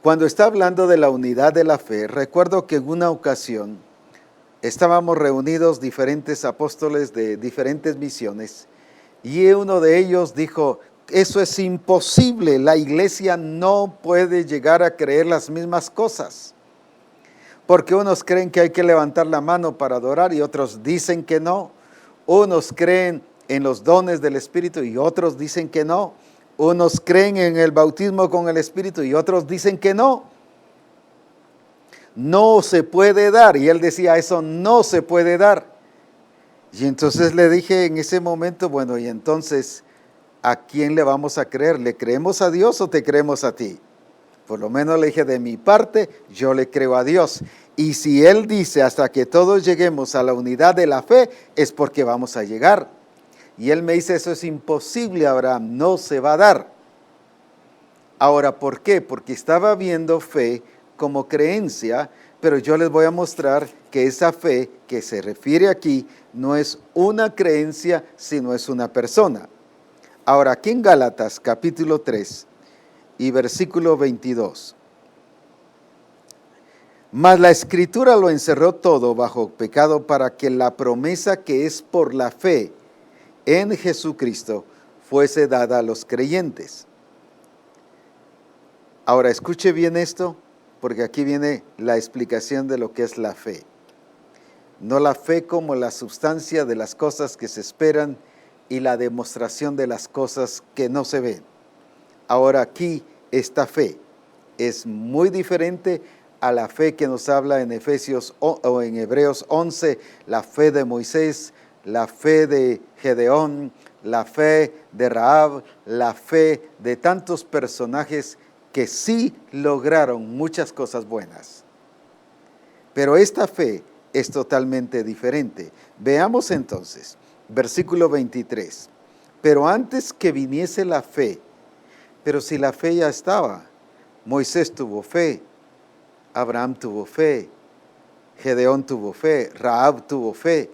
Speaker 1: Cuando está hablando de la unidad de la fe, recuerdo que en una ocasión estábamos reunidos diferentes apóstoles de diferentes misiones, y uno de ellos dijo: eso es imposible, la iglesia no puede llegar a creer las mismas cosas, porque unos creen que hay que levantar la mano para adorar y otros dicen que no. Unos creen en los dones del Espíritu y otros dicen que no. Unos creen en el bautismo con el Espíritu y otros dicen que no. No se puede dar. Y él decía: eso no se puede dar. Y entonces le dije en ese momento: bueno, y entonces, ¿a quién le vamos a creer? ¿Le creemos a Dios o te creemos a ti? Por lo menos le dije, de mi parte, yo le creo a Dios. Y si Él dice hasta que todos lleguemos a la unidad de la fe, es porque vamos a llegar. Y él me dice: eso es imposible, Abraham, no se va a dar. Ahora, ¿por qué? Porque estaba viendo fe como creencia, pero yo les voy a mostrar que esa fe que se refiere aquí no es una creencia, sino es una persona. Ahora, aquí en Gálatas capítulo 3 y versículo 22. Mas la Escritura lo encerró todo bajo pecado para que la promesa que es por la fe en Jesucristo fuese dada a los creyentes. Ahora, escuche bien esto, porque aquí viene la explicación de lo que es la fe. No la fe como la sustancia de las cosas que se esperan y la demostración de las cosas que no se ven. Ahora aquí esta fe es muy diferente a la fe que nos habla en Efesios o en Hebreos 11, la fe de Moisés, la fe de Gedeón, la fe de Rahab, la fe de tantos personajes que sí lograron muchas cosas buenas. Pero esta fe es totalmente diferente. Veamos entonces, versículo 23. Pero antes que viniese la fe, pero si la fe ya estaba, Moisés tuvo fe, Abraham tuvo fe, Gedeón tuvo fe, Rahab tuvo fe,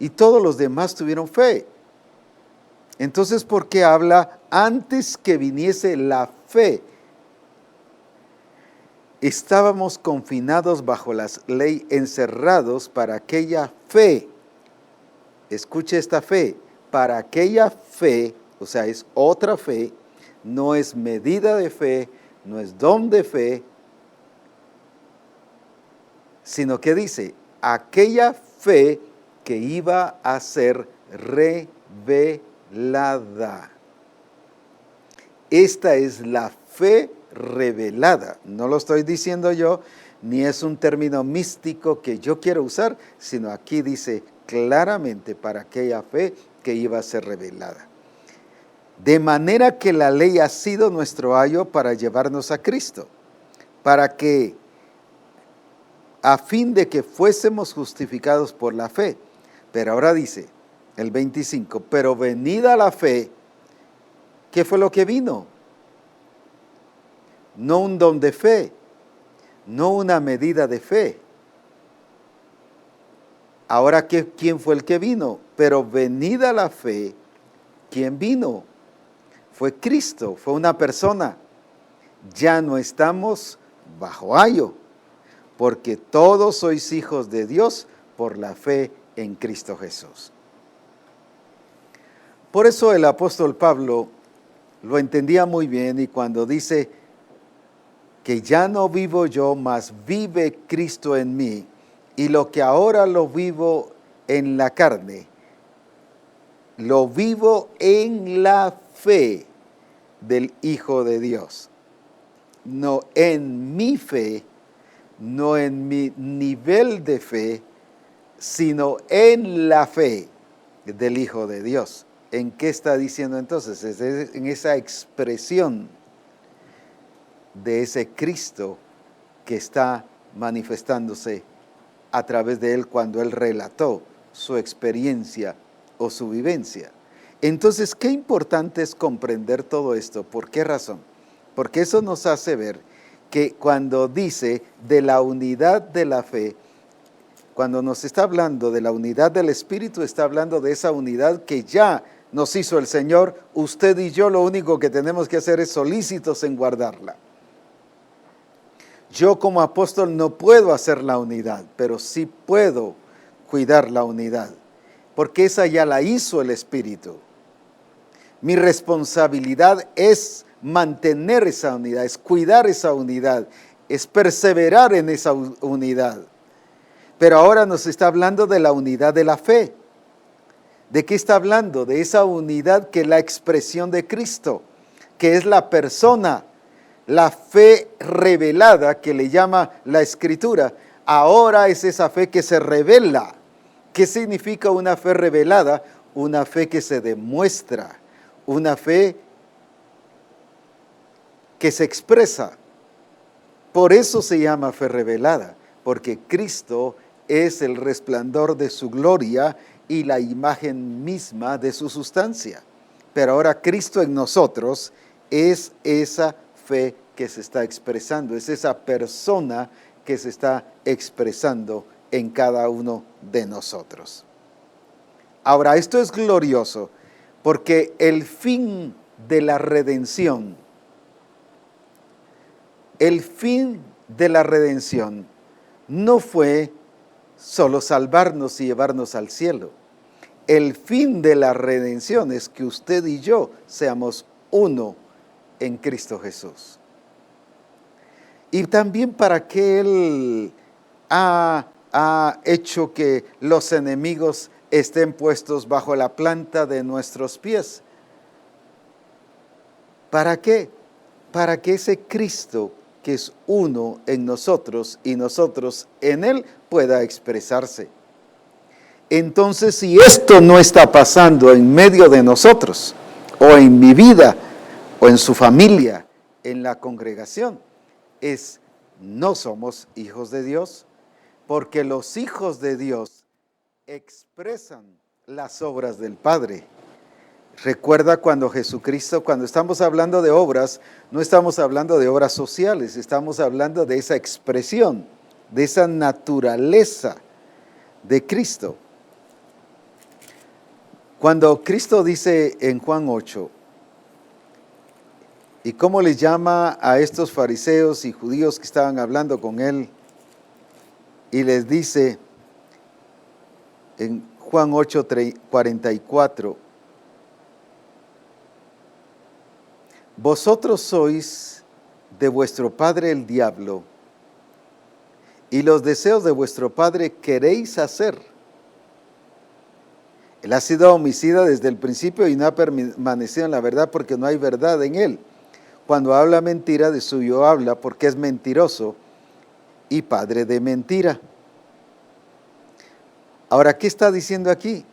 Speaker 1: y todos los demás tuvieron fe. Entonces, ¿por qué habla antes que viniese la fe? Estábamos confinados bajo la ley, encerrados para aquella fe. Escuche esta fe, para aquella fe, o sea, es otra fe, no es medida de fe, no es don de fe, sino que dice, aquella fe que iba a ser revelada. Esta es la fe revelada. No lo estoy diciendo yo, ni es un término místico que yo quiero usar, sino aquí dice claramente para aquella fe que iba a ser revelada. De manera que la ley ha sido nuestro ayo para llevarnos a Cristo, para que, a fin de que fuésemos justificados por la fe. Pero ahora dice, el 25, pero venida la fe, ¿qué fue lo que vino? No un don de fe, no una medida de fe. Ahora, ¿quién fue el que vino? Pero venida la fe, ¿quién vino? Fue Cristo, fue una persona. Ya no estamos bajo ayo, porque todos sois hijos de Dios por la fe en Cristo Jesús. Por eso el apóstol Pablo lo entendía muy bien, y cuando dice que ya no vivo yo, mas vive Cristo en mí, y lo que ahora lo vivo en la carne, lo vivo en la fe del Hijo de Dios. No en mi fe, no en mi nivel de fe, sino en la fe del Hijo de Dios. ¿En qué está diciendo entonces? Es en esa expresión de ese Cristo que está manifestándose a través de él cuando él relató su experiencia o su vivencia. Entonces, qué importante es comprender todo esto. ¿Por qué razón? Porque eso nos hace ver que cuando dice de la unidad de la fe, cuando nos está hablando de la unidad del Espíritu, está hablando de esa unidad que ya nos hizo el Señor. Usted y yo lo único que tenemos que hacer es solícitos en guardarla. Yo como apóstol no puedo hacer la unidad, pero sí puedo cuidar la unidad, porque esa ya la hizo el Espíritu. Mi responsabilidad es mantener esa unidad, es cuidar esa unidad, es perseverar en esa unidad. Pero ahora nos está hablando de la unidad de la fe. ¿De qué está hablando? De esa unidad que es la expresión de Cristo, que es la persona, la fe revelada que le llama la Escritura. Ahora es esa fe que se revela. ¿Qué significa una fe revelada? Una fe que se demuestra, una fe que se expresa. Por eso se llama fe revelada, porque Cristo es el resplandor de su gloria y la imagen misma de su sustancia. Pero ahora Cristo en nosotros es esa fe que se está expresando, es esa persona que se está expresando en cada uno de nosotros. Ahora, esto es glorioso, Porque el fin de la redención, no fue solo salvarnos y llevarnos al cielo. El fin de la redención es que usted y yo seamos uno en Cristo Jesús. Y también para que Él ha hecho que los enemigos estén puestos bajo la planta de nuestros pies. ¿Para qué? Para que ese Cristo que es uno en nosotros y nosotros en Él pueda expresarse. Entonces, si esto no está pasando en medio de nosotros, o en mi vida, o en su familia, en la congregación, no somos hijos de Dios, porque los hijos de Dios expresan las obras del Padre. Recuerda cuando estamos hablando de obras, no estamos hablando de obras sociales, estamos hablando de esa expresión, de esa naturaleza de Cristo. Cuando Cristo dice en Juan 8, ¿y cómo le llama a estos fariseos y judíos que estaban hablando con Él? Y les dice en Juan 8, 44, vosotros sois de vuestro padre el diablo, y los deseos de vuestro padre queréis hacer. Él ha sido homicida desde el principio y no ha permanecido en la verdad porque no hay verdad en él. Cuando habla mentira, de suyo habla porque es mentiroso y padre de mentira. Ahora, ¿qué está diciendo aquí?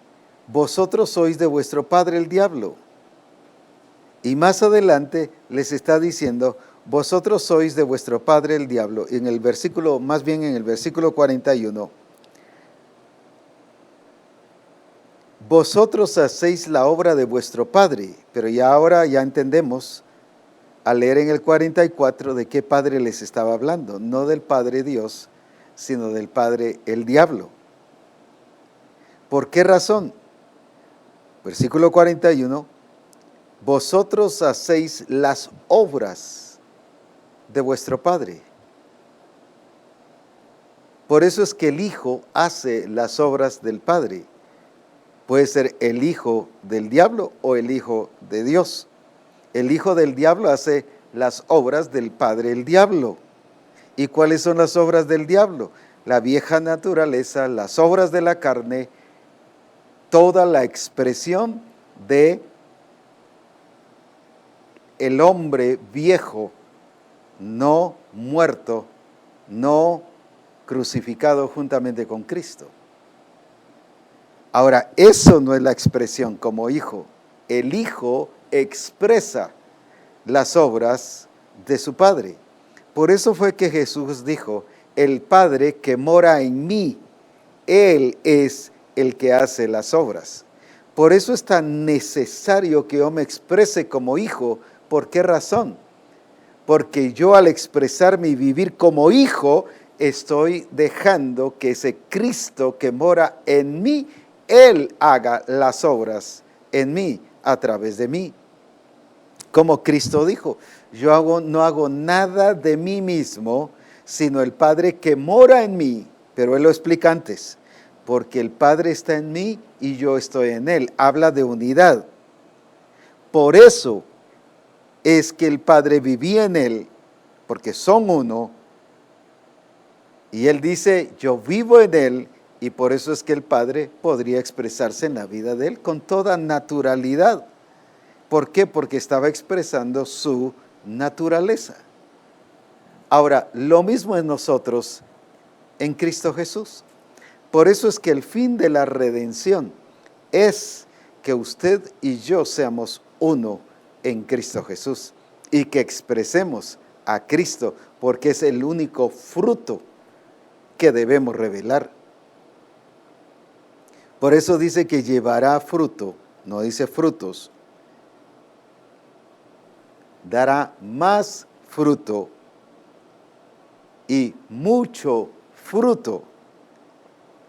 Speaker 1: Vosotros sois de vuestro padre el diablo. Y más adelante les está diciendo, vosotros sois de vuestro padre el diablo. En el versículo 41. Vosotros hacéis la obra de vuestro padre, pero ahora ya entendemos al leer en el 44 de qué padre les estaba hablando, no del Padre Dios, sino del Padre el diablo. ¿Por qué razón? Versículo 41, vosotros hacéis las obras de vuestro padre. Por eso es que el Hijo hace las obras del Padre. Puede ser el hijo del diablo o el hijo de Dios. El hijo del diablo hace las obras del padre el diablo. ¿Y cuáles son las obras del diablo? La vieja naturaleza, las obras de la carne, toda la expresión de el hombre viejo, no muerto, no crucificado juntamente con Cristo. Ahora, eso no es la expresión como hijo. El Hijo expresa las obras de su Padre. Por eso fue que Jesús dijo, el Padre que mora en mí, Él es el que hace las obras. Por eso es tan necesario que yo me exprese como hijo. ¿Por qué razón? Porque yo al expresarme y vivir como hijo, estoy dejando que ese Cristo que mora en mí, Él haga las obras en mí, a través de mí. Como Cristo dijo, no hago nada de mí mismo, sino el Padre que mora en mí. Pero Él lo explica antes, porque el Padre está en mí y yo estoy en Él. Habla de unidad. Por eso es que el Padre vivía en Él, porque son uno. Y Él dice, yo vivo en Él. Y por eso es que el Padre podría expresarse en la vida de Él con toda naturalidad. ¿Por qué? Porque estaba expresando su naturaleza. Ahora, lo mismo en nosotros en Cristo Jesús. Por eso es que el fin de la redención es que usted y yo seamos uno en Cristo Jesús y que expresemos a Cristo, porque es el único fruto que debemos revelar. Por eso dice que llevará fruto, no dice frutos, dará más fruto y mucho fruto.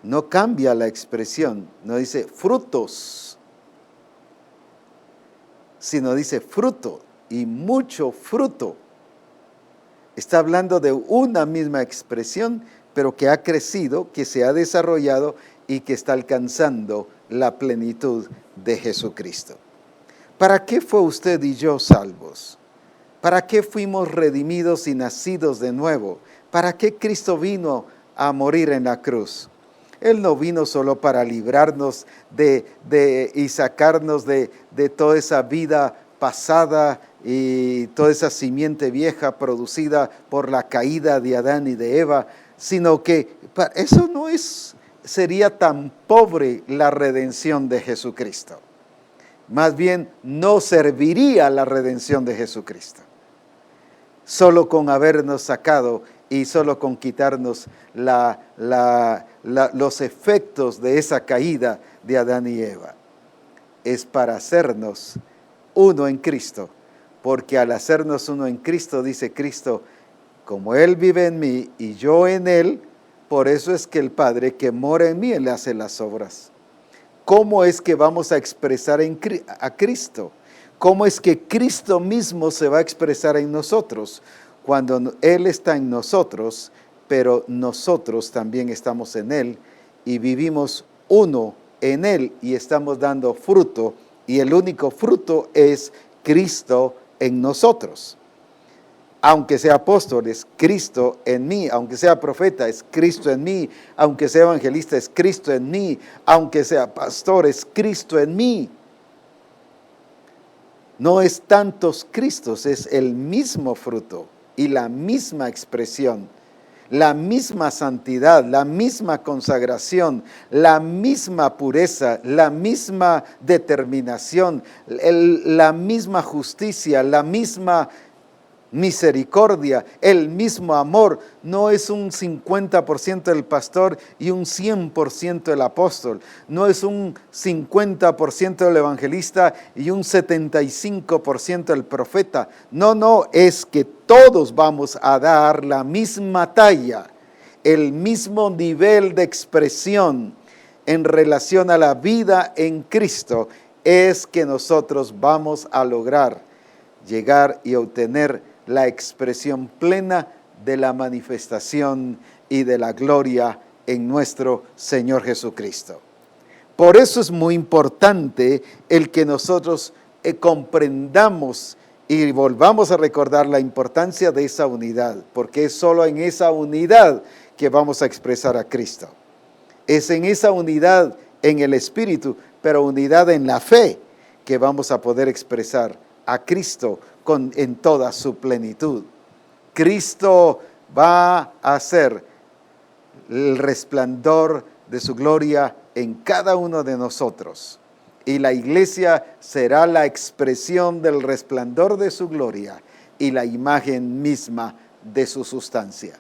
Speaker 1: No cambia la expresión, no dice frutos. sino dice fruto y mucho fruto. Está hablando de una misma expresión, pero que ha crecido, que se ha desarrollado y que está alcanzando la plenitud de Jesucristo. ¿Para qué fue usted y yo salvos? ¿Para qué fuimos redimidos y nacidos de nuevo? ¿Para qué Cristo vino a morir en la cruz? Él no vino solo para librarnos y sacarnos de toda esa vida pasada y toda esa simiente vieja producida por la caída de Adán y de Eva, sino que eso no sería tan pobre la redención de Jesucristo. Más bien, no serviría la redención de Jesucristo. Solo con habernos sacado y solo con quitarnos los efectos de esa caída de Adán y Eva. Es para hacernos uno en Cristo, porque al hacernos uno en Cristo, dice Cristo, como Él vive en mí y yo en Él, por eso es que el Padre que mora en mí, Él hace las obras. ¿Cómo es que vamos a expresar a Cristo? ¿Cómo es que Cristo mismo se va a expresar en nosotros? Cuando Él está en nosotros, pero nosotros también estamos en Él y vivimos uno en Él y estamos dando fruto, y el único fruto es Cristo en nosotros. Aunque sea apóstol, es Cristo en mí. Aunque sea profeta, es Cristo en mí. Aunque sea evangelista, es Cristo en mí. Aunque sea pastor, es Cristo en mí. No es tantos Cristos, es el mismo fruto y la misma expresión, la misma santidad, la misma consagración, la misma pureza, la misma determinación, la misma justicia, la misma misericordia, el mismo amor. No es un 50% del pastor y un 100% del apóstol. No es un 50% del evangelista y un 75% del profeta. No, es que todos vamos a dar la misma talla, el mismo nivel de expresión en relación a la vida en Cristo. Es que nosotros vamos a lograr llegar y obtener la expresión plena de la manifestación y de la gloria en nuestro Señor Jesucristo. Por eso es muy importante el que nosotros comprendamos y volvamos a recordar la importancia de esa unidad, porque es solo en esa unidad que vamos a expresar a Cristo. Es en esa unidad en el Espíritu, pero unidad en la fe, que vamos a poder expresar a Cristo en toda su plenitud. Cristo va a ser el resplandor de su gloria en cada uno de nosotros. Y la iglesia será la expresión del resplandor de su gloria y la imagen misma de su sustancia.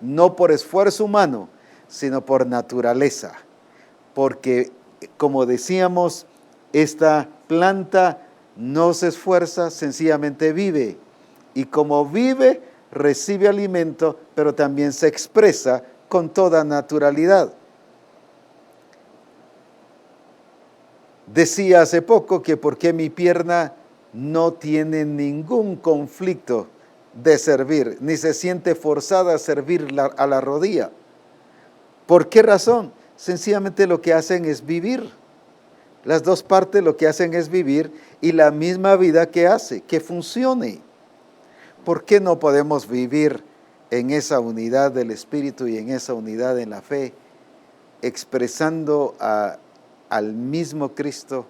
Speaker 1: No por esfuerzo humano, sino por naturaleza. Porque, como decíamos, esta planta no se esfuerza, sencillamente vive. Y como vive, recibe alimento, pero también se expresa con toda naturalidad. Decía hace poco que por qué mi pierna no tiene ningún conflicto de servir, ni se siente forzada a servir a la rodilla. ¿Por qué razón? Sencillamente lo que hacen es vivir. Las dos partes lo que hacen es vivir y la misma vida que hace, que funcione. ¿Por qué no podemos vivir en esa unidad del Espíritu y en esa unidad en la fe, expresando al mismo Cristo,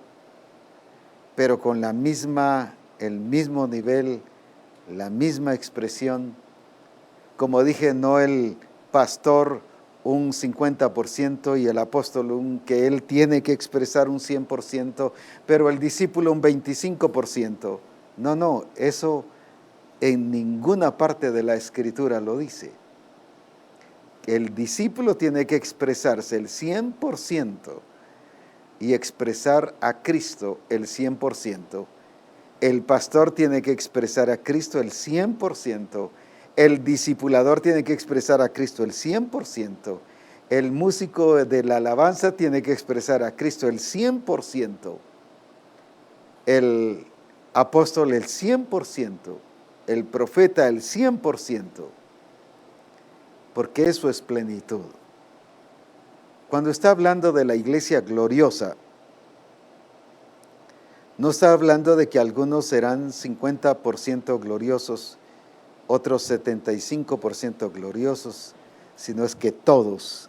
Speaker 1: pero con el mismo nivel, la misma expresión? Como dije, no el pastor un 50% y el apóstol que él tiene que expresar un 100%, pero el discípulo un 25%. No, eso en ninguna parte de la Escritura lo dice. El discípulo tiene que expresarse el 100% y expresar a Cristo el 100%. El pastor tiene que expresar a Cristo el 100%. El discipulador tiene que expresar a Cristo el 100%. El músico de la alabanza tiene que expresar a Cristo el 100%. El apóstol el 100%, el profeta el 100%, porque eso es plenitud. Cuando está hablando de la iglesia gloriosa, no está hablando de que algunos serán 50% gloriosos, otros 75% gloriosos, sino es que todos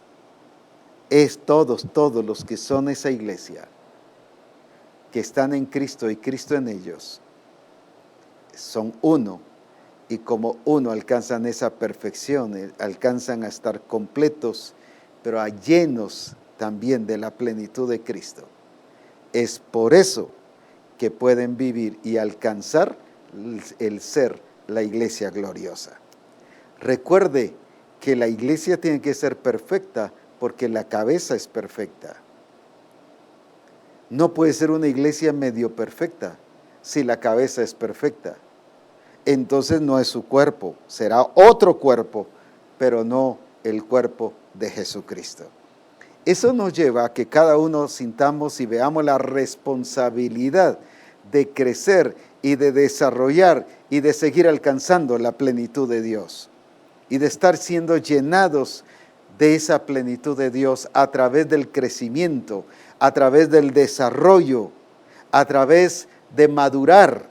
Speaker 1: los que son esa iglesia, que están en Cristo y Cristo en ellos, son uno, y como uno alcanzan esa perfección, alcanzan a estar completos, pero a llenos también de la plenitud de Cristo. Es por eso que pueden vivir y alcanzar el ser la iglesia gloriosa. Recuerde que la iglesia tiene que ser perfecta porque la cabeza es perfecta. No puede ser una iglesia medio perfecta si la cabeza es perfecta. Entonces no es su cuerpo, será otro cuerpo, pero no el cuerpo de Jesucristo. Eso nos lleva a que cada uno sintamos y veamos la responsabilidad de crecer y de desarrollar y de seguir alcanzando la plenitud de Dios y de estar siendo llenados de esa plenitud de Dios a través del crecimiento, a través del desarrollo, a través de madurar.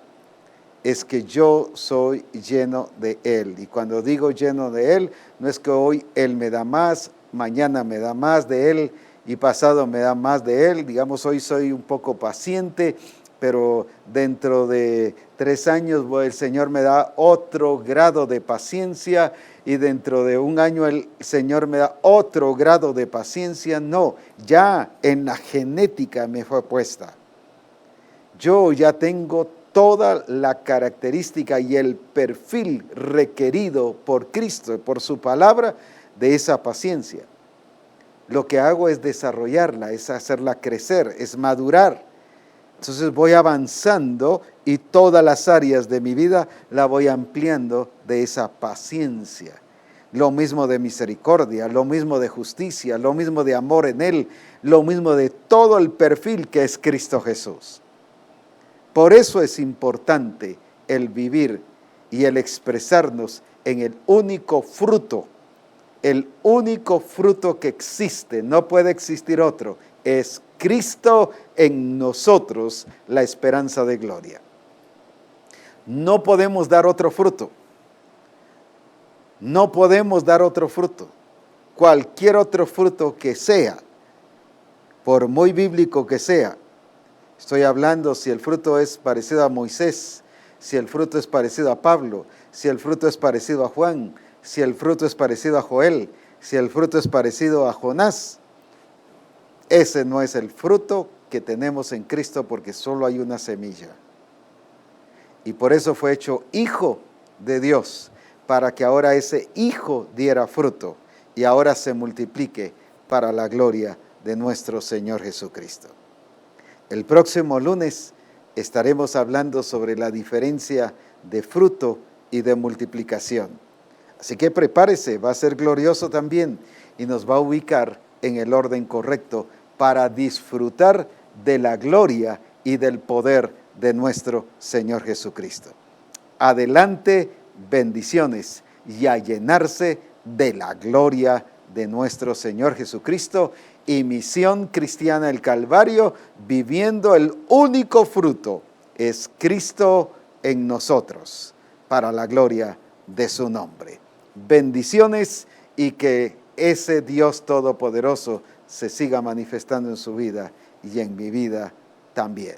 Speaker 1: Es que yo soy lleno de Él. Y cuando digo lleno de Él, no es que hoy Él me da más, mañana me da más de Él y pasado me da más de Él. Digamos, hoy soy un poco paciente, pero dentro de 3 años el Señor me da otro grado de paciencia y dentro de 1 año el Señor me da otro grado de paciencia. No, ya en la genética me fue puesta. Yo ya tengo toda la característica y el perfil requerido por Cristo, por su palabra, de esa paciencia. Lo que hago es desarrollarla, es hacerla crecer, es madurar. Entonces voy avanzando y todas las áreas de mi vida la voy ampliando de esa paciencia. Lo mismo de misericordia, lo mismo de justicia, lo mismo de amor en Él, lo mismo de todo el perfil que es Cristo Jesús. Por eso es importante el vivir y el expresarnos en el único fruto que existe, no puede existir otro, es Cristo en nosotros, la esperanza de gloria. No podemos dar otro fruto. No podemos dar otro fruto. Cualquier otro fruto que sea, por muy bíblico que sea, estoy hablando si el fruto es parecido a Moisés, si el fruto es parecido a Pablo, si el fruto es parecido a Juan, si el fruto es parecido a Joel, si el fruto es parecido a Jonás. Ese no es el fruto que tenemos en Cristo porque solo hay una semilla. Y por eso fue hecho hijo de Dios, para que ahora ese hijo diera fruto y ahora se multiplique para la gloria de nuestro Señor Jesucristo. El próximo lunes estaremos hablando sobre la diferencia de fruto y de multiplicación. Así que prepárese, va a ser glorioso también y nos va a ubicar en el orden correcto para disfrutar de la gloria y del poder de nuestro Señor Jesucristo. Adelante, bendiciones y a llenarse de la gloria de nuestro Señor Jesucristo y Misión Cristiana El Calvario, viviendo el único fruto, es Cristo en nosotros, para la gloria de su nombre. Bendiciones y que ese Dios Todopoderoso se siga manifestando en su vida y en mi vida también.